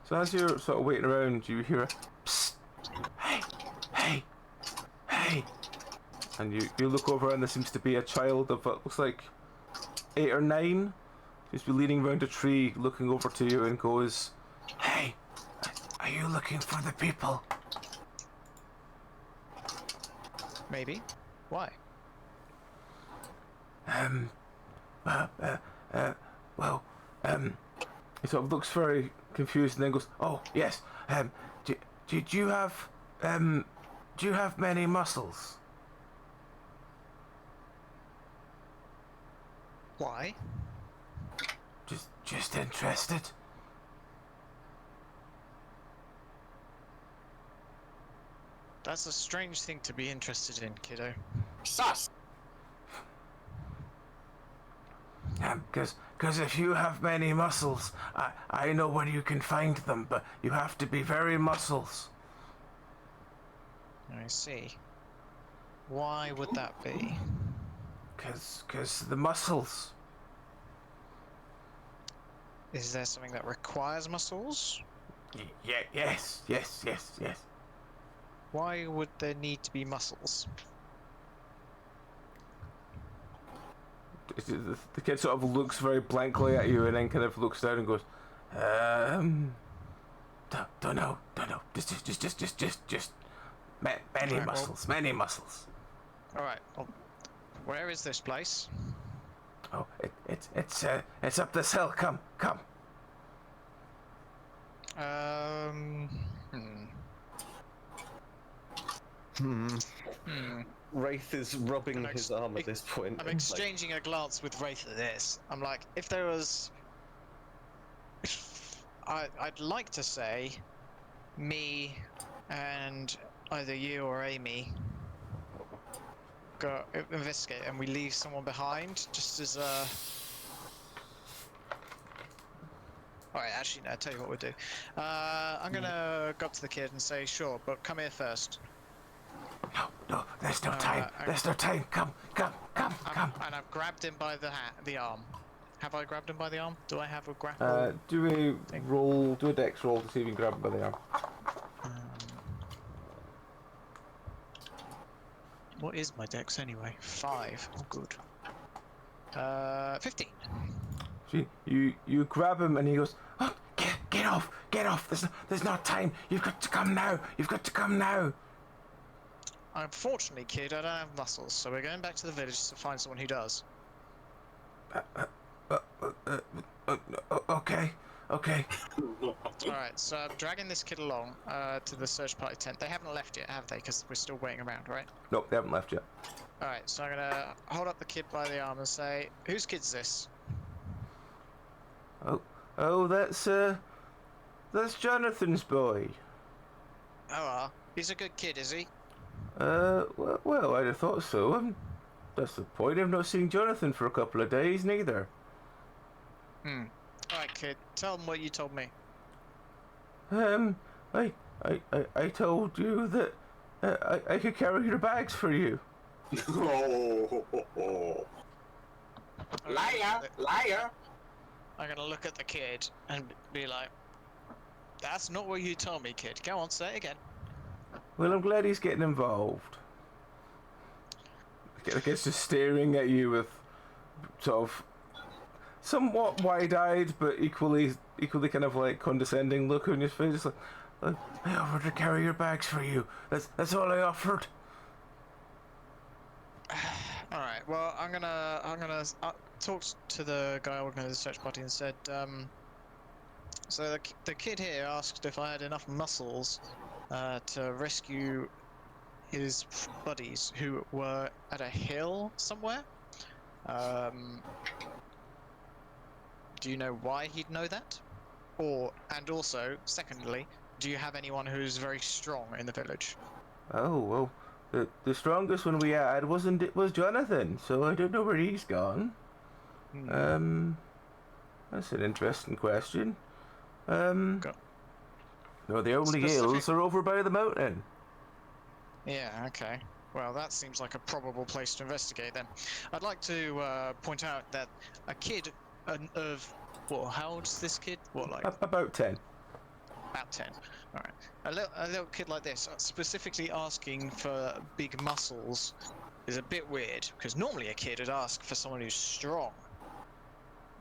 So as you're sort of waiting around, you hear a psst, hey, hey, hey, and you look over and there seems to be a child of what looks like 8 or 9. Seems to be leaning around a tree, looking over to you, and goes, "Hey, are you looking for the people?" Maybe. Why? He sort of looks very confused and then goes, "Oh yes, do you have many muscles?" Why? Just interested. That's a strange thing to be interested in, kiddo. Sus! Because if you have many muscles, I know where you can find them, but you have to be very muscles. I see. Why would that be? Because the muscles. Is there something that requires muscles? Yes. Why would there need to be muscles? The kid sort of looks very blankly at you and then kind of looks down and goes, don't know. Just many Right, muscles, many muscles. Alright, well, where is this place? Oh, it's up this hill. Come. Wraith is rubbing his arm at this point. I'm exchanging a glance with Wraith at this. I'm like, if there was... I'd like to say me and either you or Amy go investigate and we leave someone behind just as a... Alright, actually, no, I'll tell you what we'll do. I'm gonna go up to the kid and say, sure, but come here first. No, there's no time. There's no time. Come. And I've grabbed him by the arm. Have I grabbed him by the arm? Do I have a grapple? Do a dex roll to see if you can grab him by the arm. What is my dex anyway? 5. Oh, good. 15. See, you grab him and he goes, oh, get off. There's no time. You've got to come now. Unfortunately, kid, I don't have muscles, so we're going back to the village to find someone who does. Okay. Alright, so I'm dragging this kid along to the search party tent. They haven't left yet, have they? Because we're still waiting around, right? Nope, they haven't left yet. Alright, so I'm gonna hold up the kid by the arm and say, whose kid's this? Oh, that's Jonathan's boy. Oh, he's a good kid, is he? Well, I'd have thought so. That's the point. I've not seen Jonathan for a couple of days, neither. Alright, kid, tell him what you told me. I told you that I could carry your bags for you. Oh. Liar! I'm gonna look at the kid and be like, that's not what you told me, kid. Go on, say it again. Well, I'm glad he's getting involved. The kid's just staring at you with sort of somewhat wide-eyed but equally kind of like condescending look on his face. Just like, I offered to carry your bags for you. That's all I offered. All right. Well, I'm gonna talk to the guy organizing the search party and said, So the kid here asked if I had enough muscles to rescue his buddies who were at a hill somewhere. Do you know why he'd know that? And also, secondly, do you have anyone who's very strong in the village? Oh, well, the strongest one we had was Jonathan, so I don't know where he's gone. That's an interesting question. No, the only hills are over by the mountain. Yeah, okay. Well, that seems like a probable place to investigate then. I'd like to point out that a kid of... Well, how old is this kid? What, like... About 10. About 10. Alright. A little kid like this, specifically asking for big muscles, is a bit weird, because normally a kid would ask for someone who's strong.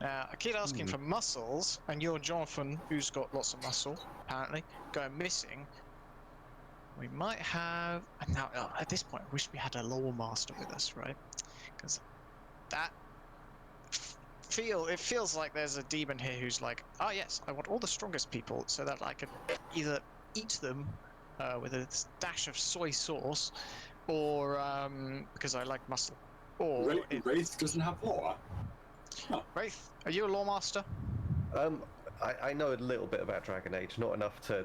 A kid asking for muscles, and you're Jonathan, who's got lots of muscle, apparently, going missing. We might have... Now, at this point, I wish we had a lore master with us, right? Because that... It feels like there's a demon here who's like, oh yes, I want all the strongest people so that I can either eat them with a dash of soy sauce, or because I like muscle. Or Wraith doesn't have lore. Huh. Wraith, are you a lore master? I know a little bit about Dragon Age, not enough to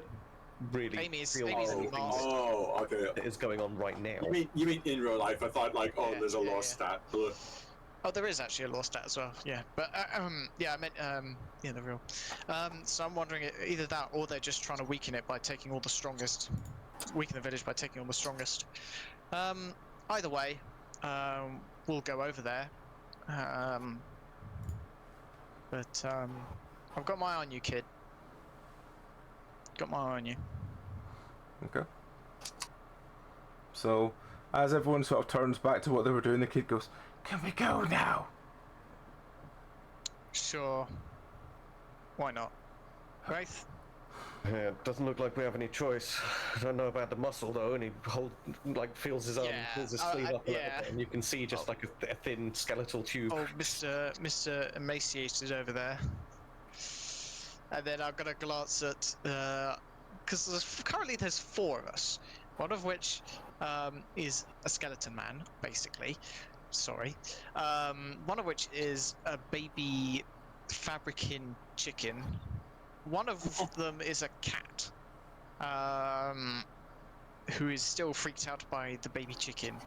really Amy's feel anything that is going on right now. You mean in real life? I thought like, there's a lore stat. Oh, there is actually a lore stat as well. Yeah, but yeah, I meant the real. So I'm wondering either that, or they're just trying to weaken it by taking all the strongest, weaken the village by taking all the strongest. Either way, we'll go over there. But I've got my eye on you, kid. Got my eye on you. Okay. So, as everyone sort of turns back to what they were doing, the kid goes, "Can we go now?" Sure. Why not? Wraith? Yeah, doesn't look like we have any choice. I don't know about the muscle though, and he feels his arm, pulls his sleeve up a little bit, and you can see just like a thin skeletal tube. Oh, Mr. Emaciated over there. And then I'm gonna glance at because currently there's 4 of us, one of which is a skeleton man, basically. Sorry. One of which is a baby fabricant chicken. One of them is a cat, who is still freaked out by the baby chicken.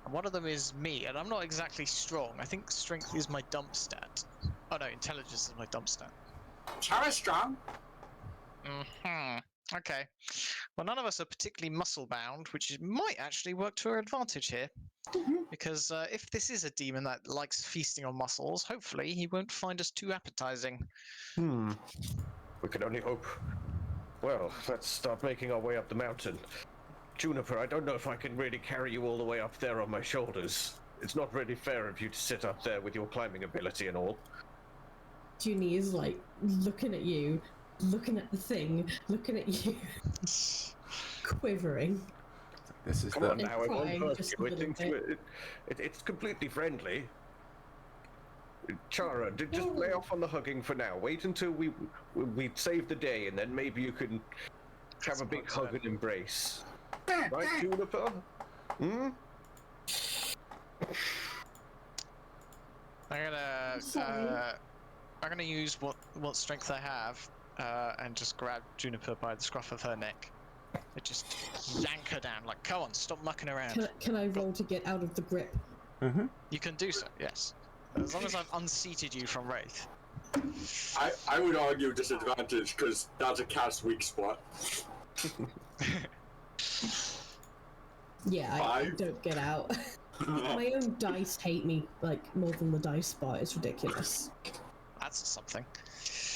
And one of them is me, and I'm not exactly strong. I think strength is my dump stat. Oh no, intelligence is my dump stat. Chara strong. Okay. Well, none of us are particularly muscle-bound, which might actually work to our advantage here. Because if this is a demon that likes feasting on muscles, hopefully he won't find us too appetizing. We can only hope. Well, let's start making our way up the mountain. Juniper, I don't know if I can really carry you all the way up there on my shoulders. It's not really fair of you to sit up there with your climbing ability and all. Junie is like looking at you, looking at the thing, looking at you, quivering. This is Come on now, I won't hurt you. It's completely friendly. Chara, just lay off on the hugging for now. Wait until we save the day, and then maybe you can have a big hug and embrace. Right, Juniper? I'm gonna use what strength I have, and just grab Juniper by the scruff of her neck. And just yank her down, like, come on, stop mucking around. Can I roll to get out of the grip? You can do so, yes. As long as I've unseated you from Wraith. I would argue disadvantage, because that's a cat's weak spot. Yeah, I don't get out. My own dice hate me, like, more than the dice spot. It's ridiculous. That's something.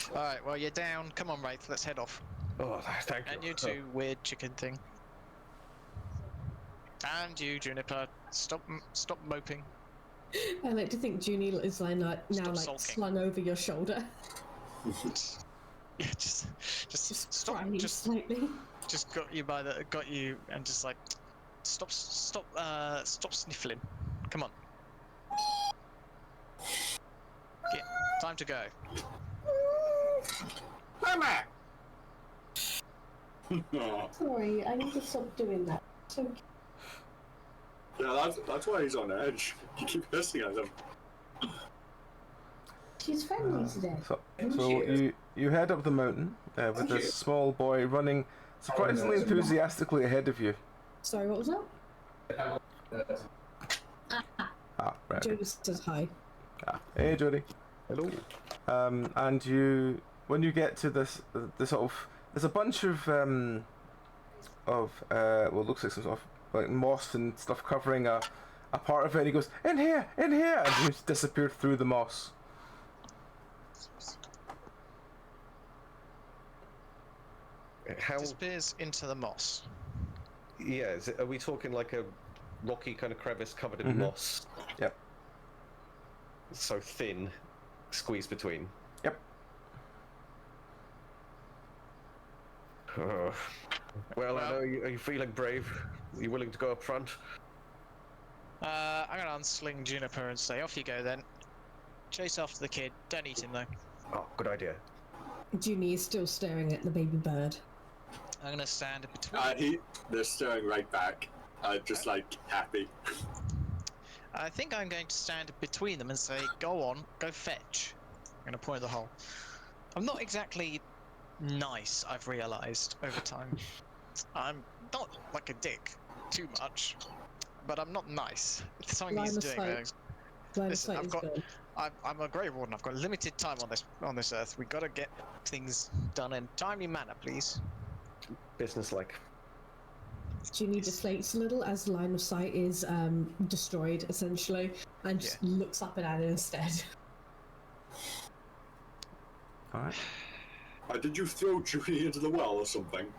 Alright, well, you're down. Come on, Wraith, let's head off. Oh, thank you. And you too, weird chicken thing. And you, Juniper, stop moping. I like to think Junie is now sulking. slung over your shoulder. Yeah, just stop. Crying slightly. Just got you, and just like stop sniffling. Come on. Yeah, time to go. Mama! No. Sorry, I need to stop doing that. So Yeah, that's why he's on edge. You keep hissing at him. she's friendly today. So you head up the mountain with this small boy running surprisingly enthusiastically ahead of you. Sorry, what was that? Right. Jody says hi. Hey, Jody. Hello. And when you get to this, the sort of, there's a bunch of well, it looks like some sort of like moss and stuff covering a part of it. And he goes, in here, and he's disappeared through the moss. How? Disappears into the moss. Yeah, are we talking like a rocky kind of crevice covered in moss? Yep. So thin, squeezed between. Yep. Well, I know are you feeling brave? Are you willing to go up front? I'm gonna unsling Juniper and say, off you go then. Chase after the kid. Don't eat him though. Oh, good idea. Junie is still staring at the baby bird. I'm gonna stand between. They're staring right back. Just like happy. I think I'm going to stand between them and say, go on, go fetch. I'm gonna point at the hole. I'm not exactly nice, I've realised over time. I'm not like a dick too much, but I'm not nice. It's something he's doing. Listen, I'm a Grey Warden. I've got limited time on this earth. We gotta get things done in timely manner, please. Business-like. Junie deflates a little as line of sight is destroyed, essentially, and just looks up at Anna instead. Alright. Did you throw Junie into the well or something?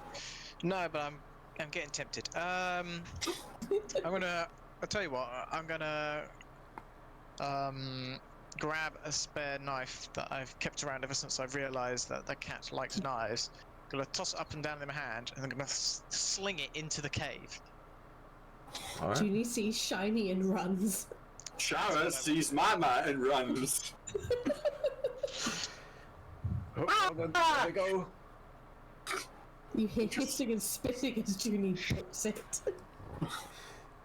No, but I'm getting tempted. I'll tell you what. I'm gonna grab a spare knife that I've kept around ever since I've realised that the cat likes knives. Gonna toss it up and down in my hand, and I'm gonna sling it into the cave. All right. Junie sees shiny and runs. Shara sees Mama and runs. There we go. You hear hissing and spitting as Junie puts it.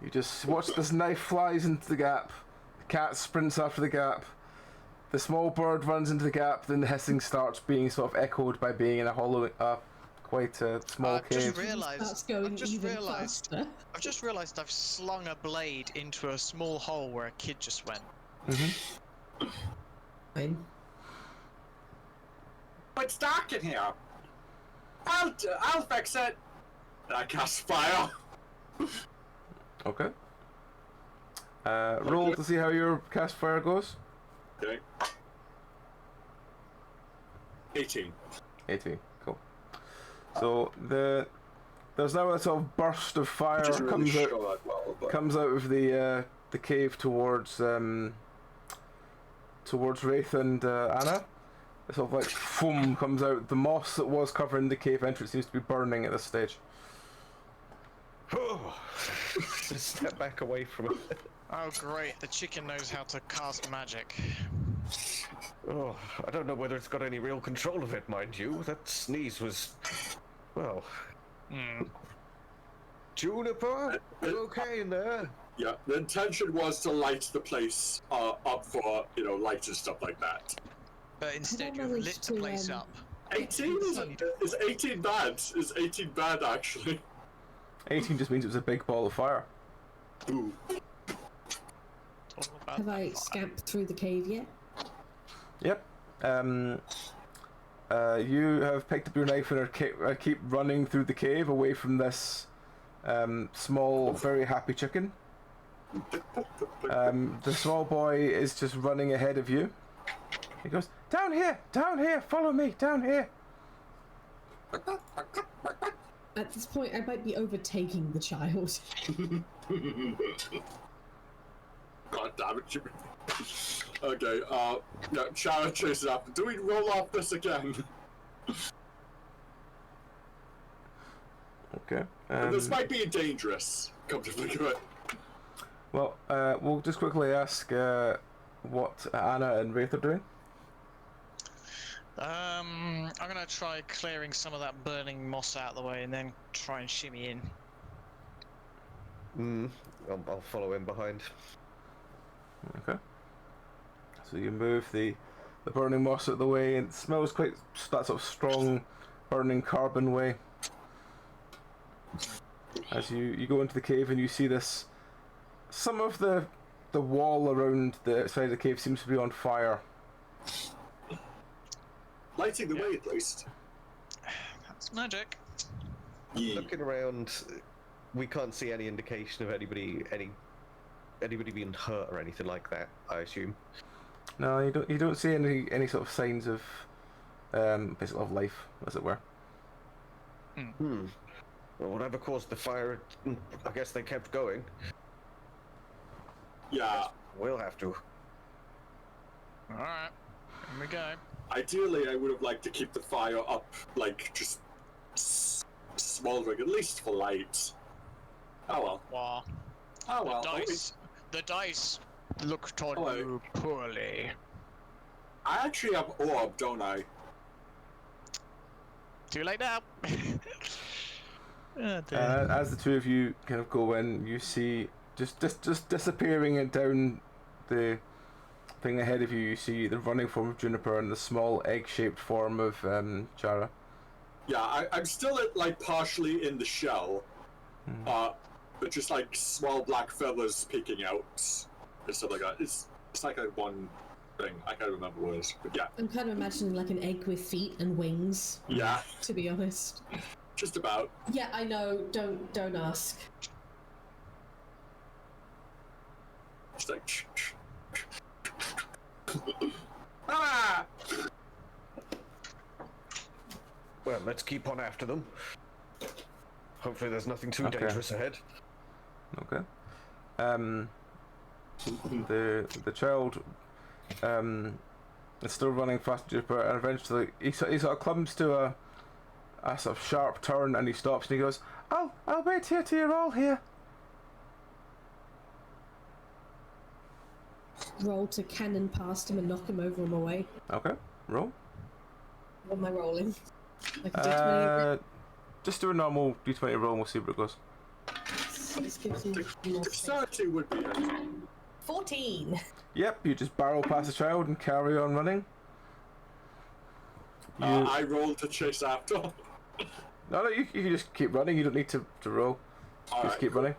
You just watch this knife flies into the gap. The cat sprints after the gap. The small bird runs into the gap. Then the hissing starts being sort of echoed by being in a hollow, quite a small cave. I've just realised I've slung a blade into a small hole where a kid just went. Fine. It's dark in here. I'll fix it. I cast fire. Okay. Roll to see how your cast fire goes. Okay. 18. 18. Cool. So there's now a sort of burst of fire comes out of the cave towards Wraith and Anna. It's sort of like foam comes out. The moss that was covering the cave entrance seems to be burning at this stage. Just step back away from it. Oh great, the chicken knows how to cast magic. Oh, I don't know whether it's got any real control of it, mind you. That sneeze was, well... Juniper? You okay in there? Yeah, the intention was to light the place up for, lights and stuff like that. But instead you've lit the place up. 18? Is 18 bad? Is 18 bad, actually? 18 just means it was a big ball of fire. Ooh. Have I scamped through the cave yet? Yep. You have picked up your knife and keep running through the cave away from this small, very happy chicken. The small boy is just running ahead of you. He goes, down here, follow me, down here. At this point, I might be overtaking the child. God damn it, Jimmy. Okay, Shara chases after. Do we roll off this again? Okay. This might be dangerous, come to think of it. Well, we'll just quickly ask what Anna and Wraith are doing. I'm gonna gonna try clearing some of that burning moss out of the way and then try and shimmy in. I'll follow him behind. Okay. So you move the burning moss out of the way, and it smells quite that sort of strong, burning carbon way. As you go into the cave and you see this, some of the wall around the outside of the cave seems to be on fire. Lighting the way, at least. That's magic. Yeah. Looking around, we can't see any indication of anybody being hurt or anything like that, I assume. No, you don't see any sort of signs of basically of life, as it were. Well, whatever caused the fire, I guess they kept going. Yeah. We'll have to. Alright, here we go. Ideally, I would have liked to keep the fire up, like, just smoldering, at least for light. Oh well. Wow. Oh well. The dice looked on Oh, you poorly. I actually have orb, don't I? Too late now. Oh, dear. As the two of you kind of go in, you see just disappearing it down the thing ahead of you. You see the running form of Juniper and the small egg-shaped form of Chara. Yeah, I'm still like partially in the shell, but just like small black feathers peeking out and stuff like that. It's like a one thing. I can't remember what it is, but yeah. I'm kind of imagining like an egg with feet and wings. Yeah, To be honest. just about. Yeah, I know. Don't ask. It's like. Ah! Well, let's keep on after them. Hopefully there's nothing too Okay. dangerous ahead. Okay. The child is still running fast, Juniper, and eventually he sort of comes to a sort of sharp turn, and he stops and he goes, I'll wait here till you're all here. Roll to cannon past him and knock him over on my way. Okay, roll. What am I rolling? Like a D20? Just do a normal d20 roll and we'll see where it goes. This gives me more space. Dexterity would be. 14. Yep, you just barrel past the child and carry on running. I rolled to chase after. No, you can just keep running. You don't need to roll. Just keep running.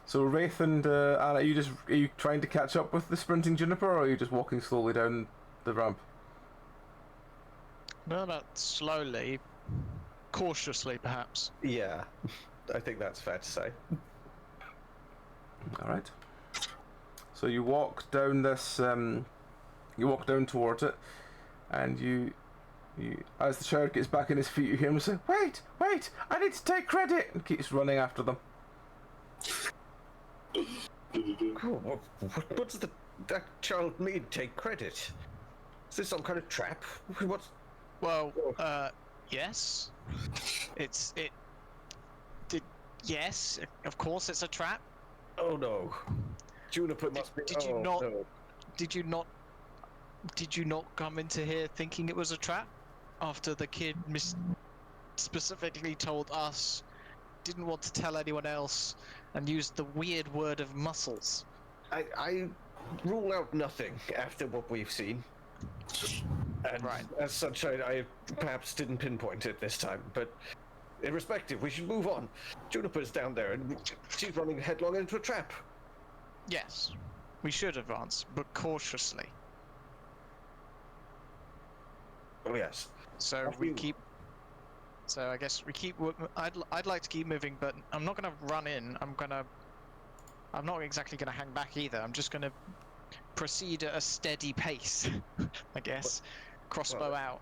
So Wraith and Anna, are you trying to catch up with the sprinting Juniper, or are you just walking slowly down the ramp? No, not slowly. Cautiously, perhaps. Yeah, I think that's fair to say. All right. So you walk down this. You walk down towards it, and you, as the child gets back on his feet, you hear him say, "Wait! I need to take credit!" and keeps running after them. Cool. What does that child mean? Take credit? Is this some kind of trap? What's? Well, yes. Yes, of course it's a trap. Oh no. Juniper must be. Did you oh, not? No. Did you not come into here thinking it was a trap? After the kid specifically told us, didn't want to tell anyone else, and used the weird word of muscles. I rule out nothing after what we've seen. And Right. as such, I perhaps didn't pinpoint it this time, but irrespective, we should move on. Juniper's down there, and she's running headlong into a trap. Yes, we should advance, but cautiously. Oh yes. So we keep. So I guess we keep. I'd like to keep moving, but I'm not gonna run in. I'm not exactly gonna hang back either. I'm just gonna proceed at a steady pace, I guess. Crossbow out.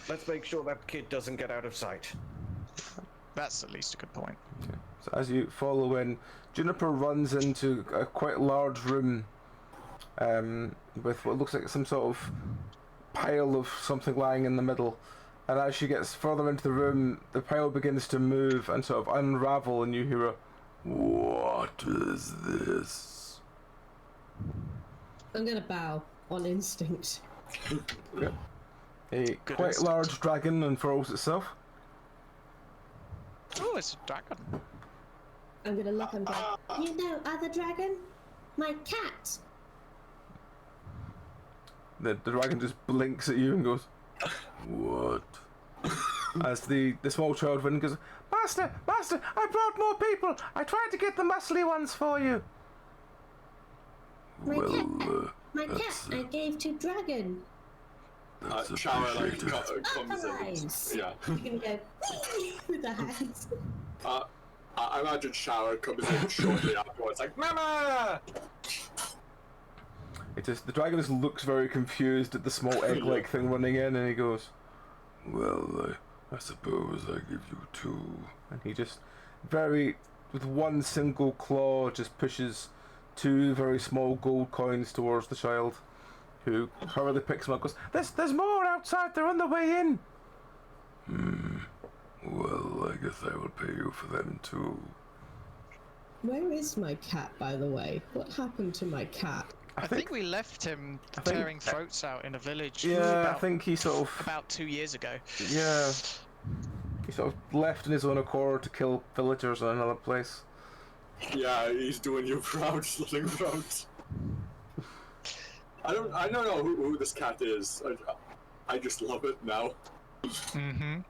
Let's make sure that kid doesn't get out of sight. That's at least a good point. Okay. So as you follow in, Juniper runs into a quite large room with what looks like some sort of pile of something lying in the middle. And as she gets further into the room, the pile begins to move and sort of unravel, and you hear a, "What is this?" I'm gonna bow on instinct. Okay. A Good quite instinct. large dragon unfurls itself. Oh, it's a dragon. I'm gonna look and go, you know, other dragon? My cat! The dragon just blinks at you and goes, "What?" As the small child within goes, Master, I brought more people. I tried to get the muscly ones for you. My cat I gave to dragon. Shower like comes in. Eyes. Yeah. You're gonna go with the hands. I imagine Shower comes in shortly afterwards, like, Mama! The dragon just looks very confused at the small egg-like thing running in, and he goes, "Well, I suppose I give you two." And he just with one single claw, just pushes two very small gold coins towards the child, who hurriedly picks them up and goes, There's more outside, they're on the way in. Well, I guess I will pay you for them too. Where is my cat, by the way? What happened to my cat? I think we left him tearing throats out in a village. Yeah, I think he sort of... About 2 years ago. Yeah. He sort of left in his own accord to kill villagers in another place. Yeah, he's doing you proud, slitting throats. I don't know who this cat is. I just love it now. Mm-hmm.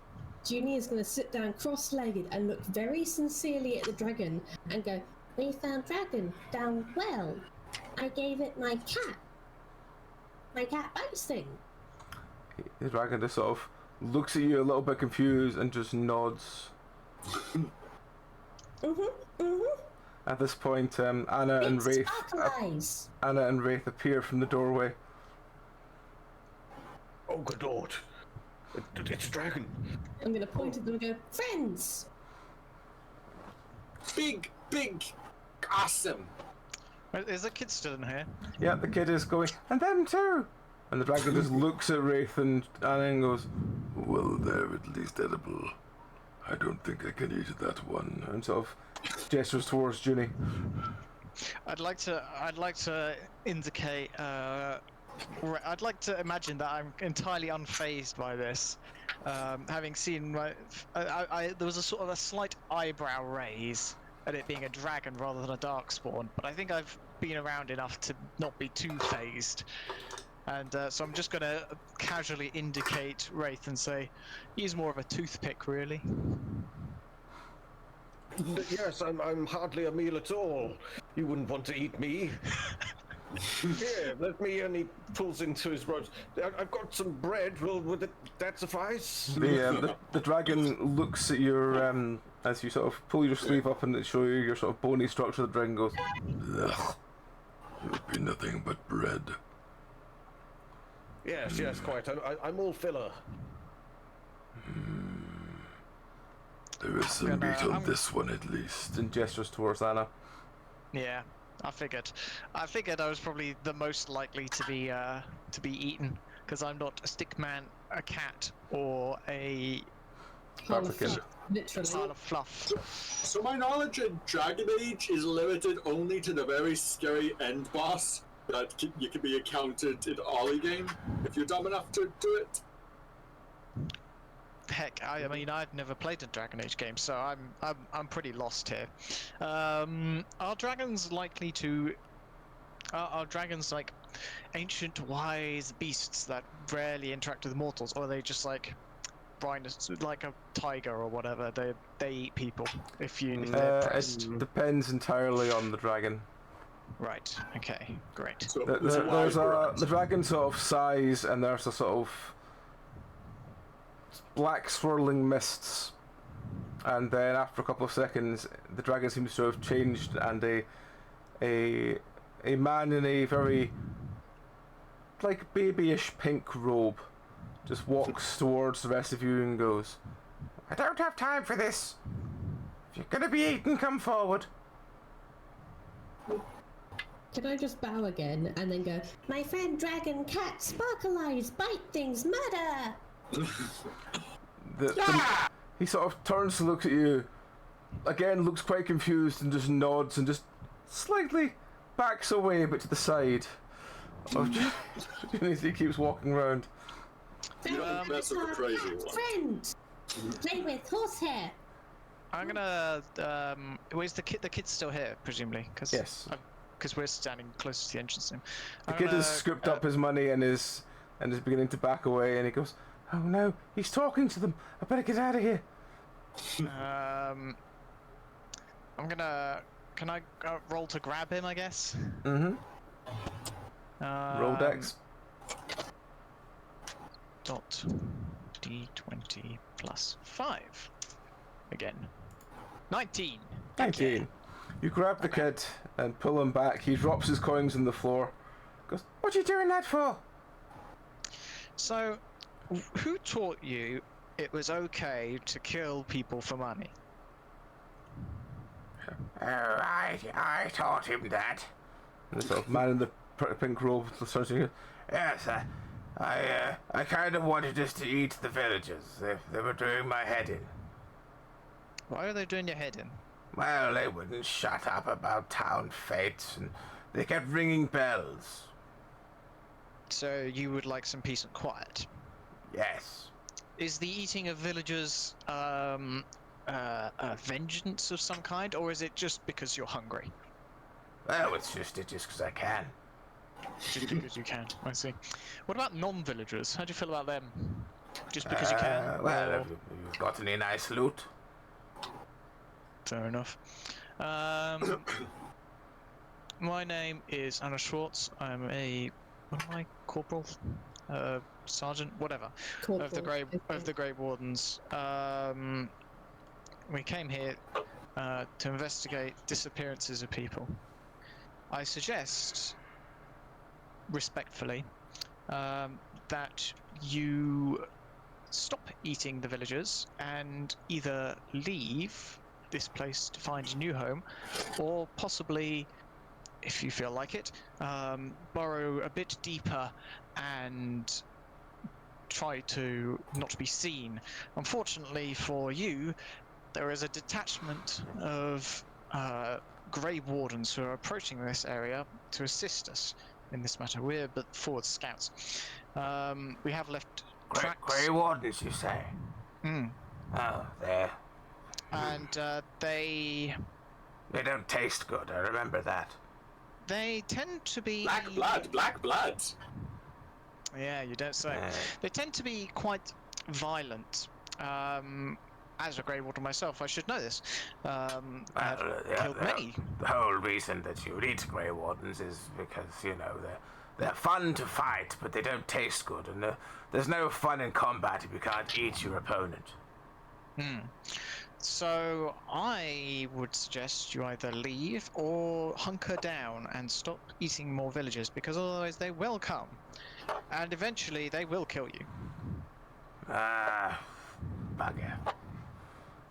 Junie is going to sit down cross-legged and look very sincerely at the dragon and go, we found dragon down well. I gave it my cat. My cat bites thing. The dragon just sort of looks at you a little bit confused and just nods. At this point, Anna and Wraith appear from the doorway. Oh, good lord. It's a dragon. I'm going to point at them and go, friends! Big, awesome. Is the kid still in here? Yeah, the kid is going, and them too! And the dragon just looks at Wraith and Anna and goes, well, they're at least edible. I don't think I can eat that one. And sort of gestures towards Junie. I'd like to indicate. I'd like to imagine that I'm entirely unfazed by this, having seen there was a sort of a slight eyebrow raise at it being a dragon rather than a darkspawn, but I think I've been around enough to not be too phased. And so I'm just going to casually indicate Wraith and say, he's more of a toothpick, really. Yes, I'm hardly a meal at all. You wouldn't want to eat me. Here, let me, and he pulls into his robes. I've got some bread. Would that suffice? The dragon looks at your, as you sort of pull your sleeve up and show you your sort of bony structure. The dragon goes, ugh, it would be nothing but bread. Yes, quite. I'm all filler. There is some meat on this one at least. And gestures towards Anna. Yeah, I figured I was probably the most likely to be eaten, because I'm not a stick man, a cat, or a African. Literally. pile of fluff. So my knowledge in Dragon Age is limited only to the very scary end boss that you can be encountered in Ollie game if you're dumb enough to do it. Heck, I mean, I've never played a Dragon Age game, so I'm pretty lost here. Are dragons likely to? Are dragons like ancient wise beasts that rarely interact with mortals, or are they just like like a tiger or whatever? They eat people if they're pressed. It depends entirely on the dragon. Right. Okay. Great. So, There's the dragon sort of size, and there's a sort of black swirling mists, and then after a couple of seconds, the dragon seems to have changed, and a man in a very like babyish pink robe just walks towards the rest of you and goes, I don't have time for this. If you're gonna be eaten, come forward. Can I just bow again and then go, my friend dragon cat, sparkle eyes, bite things, murder! He sort of turns to look at you, again looks quite confused and just nods and just slightly backs away but to the side. As he keeps walking around. You don't mess with the crazy one. Friend! Play with horsehair! I'm gonna. Where's the kid? The kid's still here, presumably, because Yes. Because we're standing close to the entrance to him. The kid has scooped up his money and is beginning to back away, and he goes, "Oh no, he's talking to them. I better get out of here." I'm gonna. Can I roll to grab him? I guess. Mm-hmm. Roll Dex. Dot D20 plus 5. Again. 19. 19. You grab the kid and pull him back. He drops his coins on the floor. Goes, "What are you doing that for?" So, who taught you it was okay to kill people for money? Oh, I taught him that. And the sort of man in the pink robe starts to go, "Yes, I kind of wanted us to eat the villagers. They were doing my head in. Why are they doing your head in? Well, they wouldn't shut up about town fates, and they kept ringing bells." So you would like some peace and quiet. "Yes." Is the eating of villagers a vengeance of some kind, or is it just because you're hungry? Well, it's just because I can. Just because you can. I see. What about non-villagers? How do you feel about them? Just because you can? Well, or... have you got any nice loot? Fair enough. My name is Anna Schwartz. I'm a what am I? Corporal, sergeant, whatever, of the Grey Wardens. We came here to investigate disappearances of people. I suggest, respectfully, that you stop eating the villagers and either leave this place to find a new home, or possibly, if you feel like it, burrow a bit deeper and try to not be seen. Unfortunately for you, there is a detachment of Grey Wardens who are approaching this area to assist us in this matter. We're but forward scouts. We have left tracks. Grey Wardens, you say? Mm. Oh, there. And they don't taste good, I remember that. They tend to be... Black blood! Yeah, you don't say. They tend to be quite violent. As a Grey Warden myself, I should know this. I've killed many. The whole reason that you eat Grey Wardens is because, they're fun to fight, but they don't taste good, and there's no fun in combat if you can't eat your opponent. So I would suggest you either leave or hunker down and stop eating more villagers, because otherwise they will come, and eventually they will kill you. Bugger.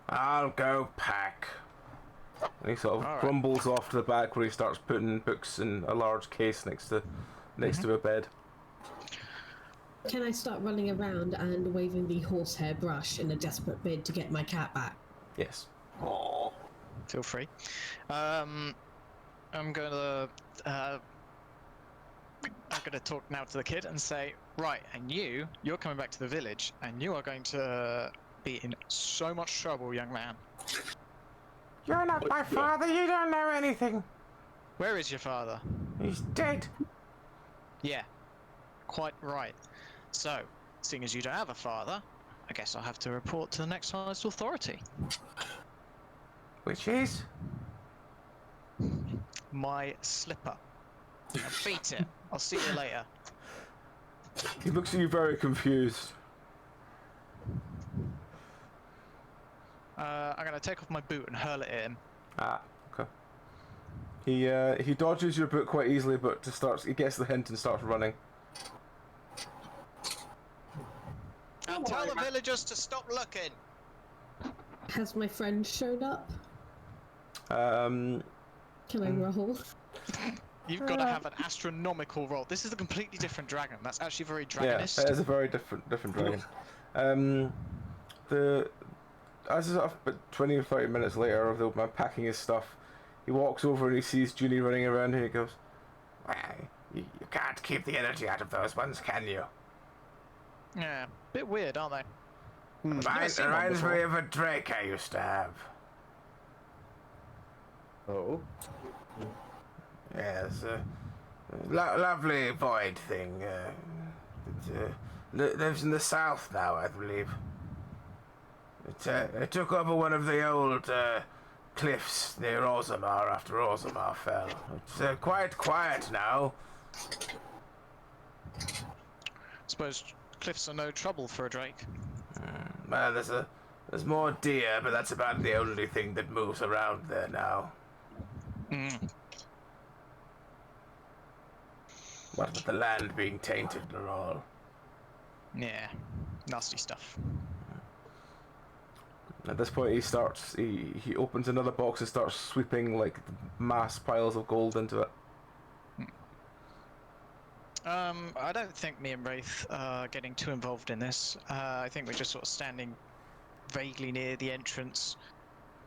I'll go pack. And he sort of grumbles off to the back, where he starts putting books in a large case next to a bed. Can I start running around and waving the horsehair brush in a desperate bid to get my cat back? Yes. Aww. Feel free. I'm gonna talk now to the kid and say, right, and you're coming back to the village, and you are going to be in so much trouble, young man. You're not my father, you don't know anything. Where is your father? He's dead. Yeah, quite right. So, seeing as you don't have a father, I guess I'll have to report to the next highest authority. Which is? My slipper. Now beat it. I'll see you later. He looks at you very confused. I'm gonna take off my boot and hurl it at him. Okay. He dodges your boot quite easily, but he gets the hint and starts running. Now tell the villagers to stop looking. Has my friend showed up? Can I roll? You've got to have an astronomical roll. This is a completely different dragon. That's actually very dragonist. Yeah, it is a very different dragon. As it's about 20 or 30 minutes later, of the old man packing his stuff, he walks over and he sees Junie running around and he goes, "Well, you can't keep the energy out of those ones, can you?" Yeah, bit weird, aren't they? Reminds me of a drake I used to have. Oh. Yes, lovely void thing. Lives in the south now, I believe. It took over one of the old cliffs near Orzammar after Orzammar fell. It's quite quiet now. Suppose cliffs are no trouble for a drake. Well, there's more deer, but that's about the only thing that moves around there now. What with the land being tainted and all. Yeah, nasty stuff. At this point, he opens another box and starts sweeping like mass piles of gold into it. I don't think me and Wraith are getting too involved in this. I think we're just sort of standing vaguely near the entrance.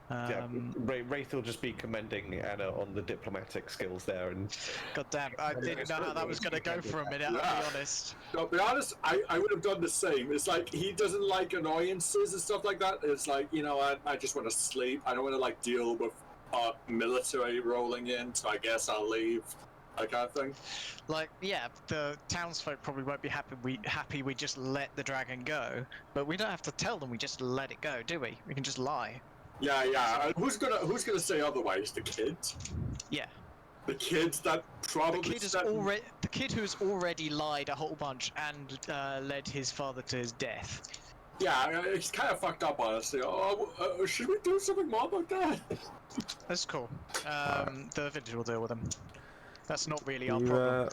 Wraith will just be commending Anna on the diplomatic skills there, and God damn, I didn't know how that was going to go for a minute, I'll be honest. No, to be honest, I would have done the same. It's like, he doesn't like annoyances and stuff like that. It's like, you know what, I just want to sleep. I don't want to, like, deal with military rolling in, so I guess I'll leave. That kind of thing. Like, yeah, the townsfolk probably won't be happy we just let the dragon go, but we don't have to tell them we just let it go, do we? We can just lie. Yeah. Who's gonna say otherwise? The kids? Yeah. The kids that probably. The kid who's already lied a whole bunch and led his father to his death. Yeah, it's kind of fucked up, honestly. Should we do something more about that? That's cool. The village will deal with them. That's not really our problem.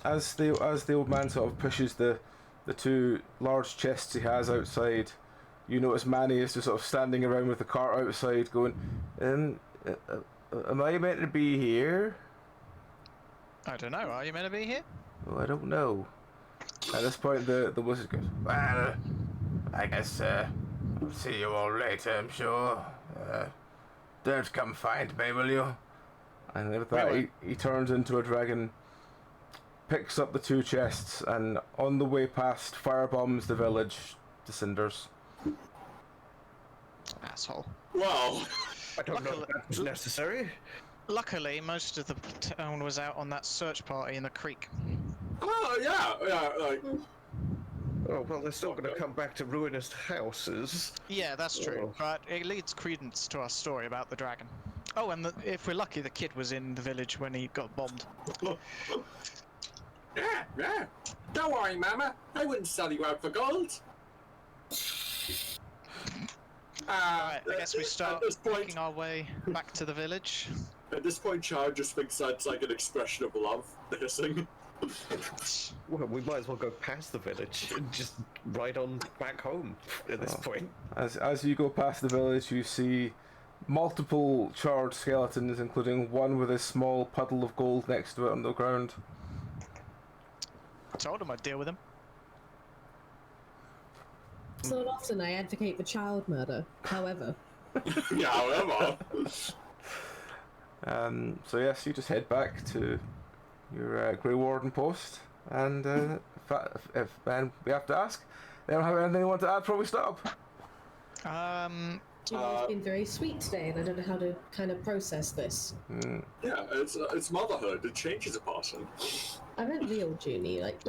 As the old man sort of pushes the two large chests he has outside, you notice Manny is just sort of standing around with the cart outside going, am I meant to be here? I don't know, are you meant to be here? Oh, I don't know. At this point, the wizard goes, well, I guess I'll see you all later, I'm sure. Don't come find me, will you? And with that, he turns into a dragon, picks up the two chests, and on the way past, firebombs the village to cinders. Asshole. Well, I don't know if that's necessary. Luckily, most of the town was out on that search party in the creek. oh yeah, like. Oh, well, they're still going to come back to ruinous houses. Yeah, that's true, but it leads credence to our story about the dragon. Oh, and if we're lucky, the kid was in the village when he got bombed. Yeah. Don't worry, Mama. I wouldn't sell you out for gold. Alright, I guess we start making our way back to the village. At this point, Char just thinks that's like an expression of love, hissing. Well, we might as well go past the village and just ride on back home at this point. As you go past the village, you see multiple charred skeletons, including one with a small puddle of gold next to it on the ground. I told him I'd deal with him. It's not often I advocate for child murder, however. Yeah, however. So yes, you just head back to your Grey Warden post, and if we have to ask, they don't have anything they want to add before we stop. You've been very sweet today, and I don't know how to kind of process this. Yeah, it's motherhood. It changes a person. I meant real Junie, like.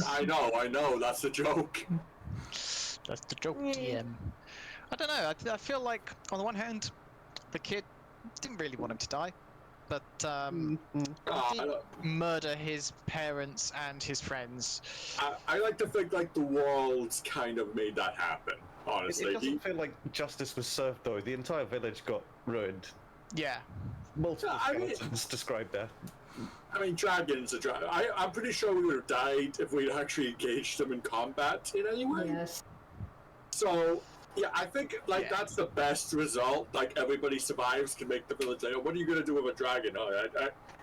I know. That's the joke. That's the joke, DM. I don't know. I feel like on the one hand, the kid didn't really want him to die, but he did murder his parents and his friends. I like to think like the world's kind of made that happen. Honestly, It doesn't feel like justice was served, though. The entire village got ruined. Yeah. Multiple skeletons described there. I mean, dragons are dragons. I'm pretty sure we would have died if we'd actually engaged them in combat in any way. Yes. So, yeah, I think, like, that's the best result. Like, everybody survives, can make the village later. What are you going to do with a dragon?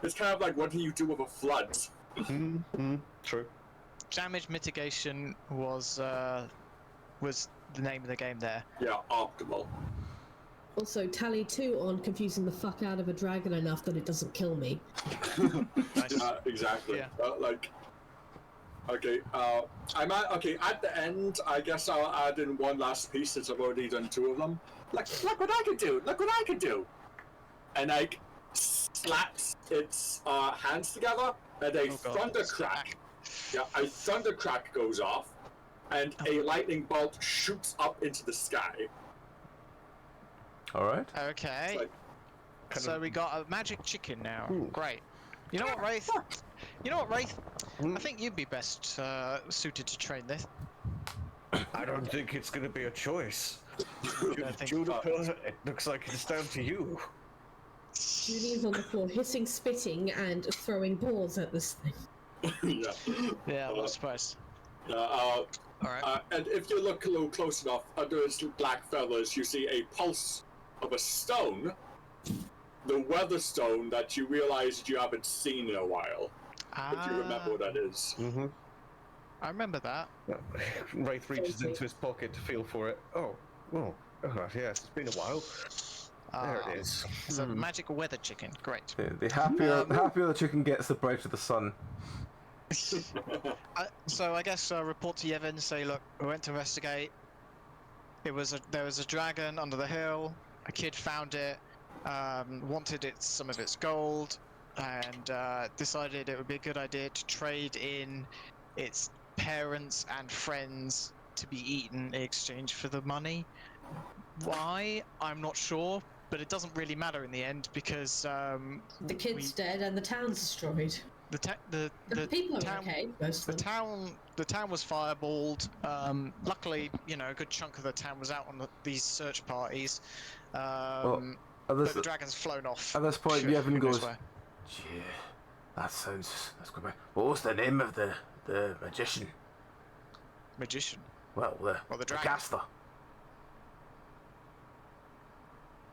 It's kind of like, what do you do with a flood? True. Damage mitigation was the name of the game there. Yeah, optimal. Also, tally 2 on confusing the fuck out of a dragon enough that it doesn't kill me. Nice. Exactly. Yeah. Okay, at the end, I guess I'll add in one last piece since I've already done 2 of them. Look what I can do! Look what I can do! And slaps its hands together, and a thunder crack. Yeah, a thunder crack goes off, and a lightning bolt shoots up into the sky. Alright. Okay. So we got a magic chicken now. Ooh. Great. You know what, Wraith? I think you'd be best suited to train this. I don't think it's going to be a choice. I think- Juniper, it looks like it's down to you. Julian's on the floor, hissing, spitting, and throwing balls at this thing. Yeah. Yeah, I suppose. Alright. And if you look a little close enough, under its black feathers, you see a pulse of a stone. The weather stone that you realize you haven't seen in a while. If you remember what that is. Mm-hmm. I remember that. Wraith reaches into his pocket to feel for it. Oh, yes, it's been a while. There it is. It's a magic weather chicken. Great. The happier the chicken gets, the brighter the sun. So I guess report to Yevon, say, look, we went to investigate. There was a dragon under the hill. A kid found it, wanted some of its gold, and decided it would be a good idea to trade in its parents and friends to be eaten in exchange for the money. Why? I'm not sure, but it doesn't really matter in the end because The kid's dead and the town's destroyed. the people are town, okay, most of them. the town was fireballed. Luckily, a good chunk of the town was out on these search parties. But the dragon's flown off. At this point, Yevon Who knows goes, where. "Gee, that's good. What was the name of the magician? Magician. Well, the dragon. caster.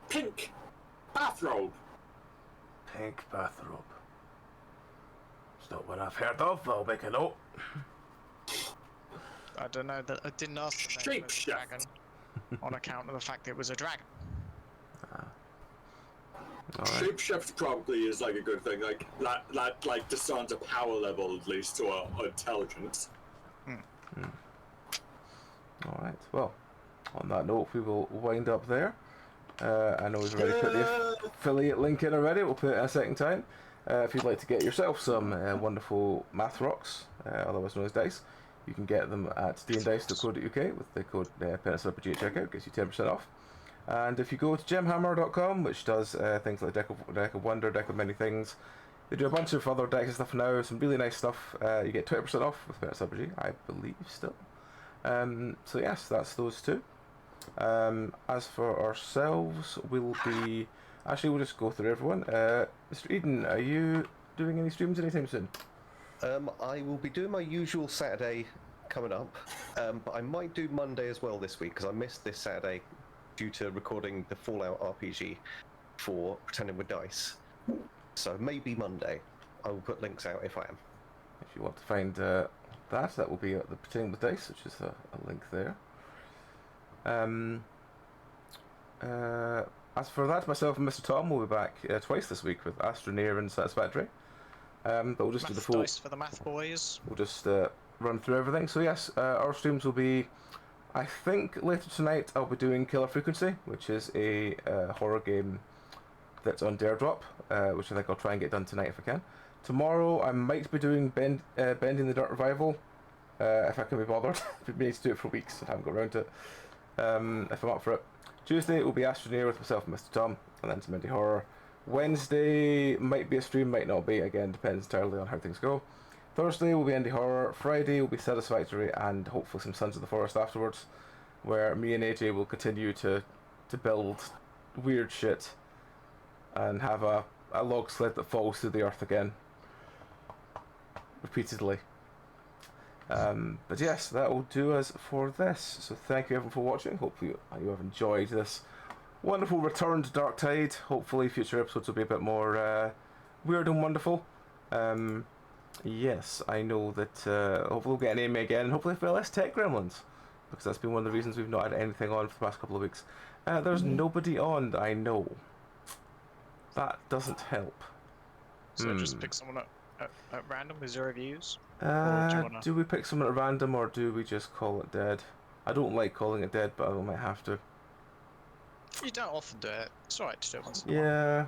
Pink bathrobe. Pink bathrobe. It's not one I've heard of. I'll make a note. I don't know. I didn't ask the name of the Shapeshift. dragon on account of the fact it was a dragon. All right. Shapeshift probably is a good thing. That discerns a power level at least to our intelligence. All right. Well, on that note, we will wind up there. I know we've already put the affiliate link in already. We'll put it in a second time. If you'd like to get yourself some wonderful math rocks, otherwise known as dice, you can get them at dndice.co.uk with the code PenaceRPG at checkout. Gets you 10% off. And if you go to gemhammer.com, which does things like Deck of Wonder, Deck of Many Things, they do a bunch of other decks and stuff now, some really nice stuff. You get 20% off with PenaceRPG, I believe, still. So yes, that's those two. As for ourselves, we'll just go through everyone. Mr. Eden, are you doing any streams anytime soon? I will be doing my usual Saturday coming up, but I might do Monday as well this week because I missed this Saturday due to recording the Fallout RPG for Pretending with Dice. So maybe Monday. I will put links out if I am. If you want to find that will be at the Pretending with Dice, which is a link there. As for that, myself and Mr. Tom will be back twice this week with Astroneer and Satisfactory. But we'll just do the full. Dice for the math boys. We'll just run through everything. So yes, our streams will be. I think later tonight I'll be doing Killer Frequency, which is a horror game that's on Daredrop, which I think I'll try and get done tonight if I can. Tomorrow I might be doing Bending the Dirt Revival, if I can be bothered. I've been meaning to do it for weeks and I haven't got around to it. If I'm up for it. Tuesday it will be Astroneer with myself and Mr. Tom, and then some indie horror. Wednesday might be a stream, might not be. Again, depends entirely on how things go. Thursday will be indie horror. Friday will be Satisfactory, and hopefully some Sons of the Forest afterwards, where me and AJ will continue to build weird shit and have a log sled that falls to the earth again repeatedly. But yes, that will do us for this. So thank you everyone for watching. Hopefully you have enjoyed this wonderful return to Dark Tide. Hopefully future episodes will be a bit more weird and wonderful. Yes, I know that hopefully we'll get an Amy again, and hopefully for less Tech Gremlins, because that's been one of the reasons we've not had anything on for the past couple of weeks. There's nobody on that I know. That doesn't help. So just pick someone at random with 0 views. wanna- Do we pick someone at random or do we just call it dead? I don't like calling it dead, but I might have to. You don't often do it. It's alright to do it once in a while.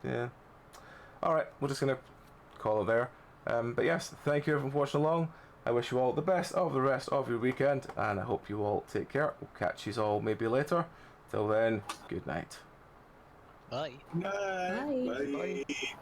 Yeah. Alright, we're just gonna call it there. But yes, thank you everyone for watching along. I wish you all the best of the rest of your weekend, and I hope you all take care. We'll catch you all maybe later. Till then, good night. Bye. Bye. Bye. Bye.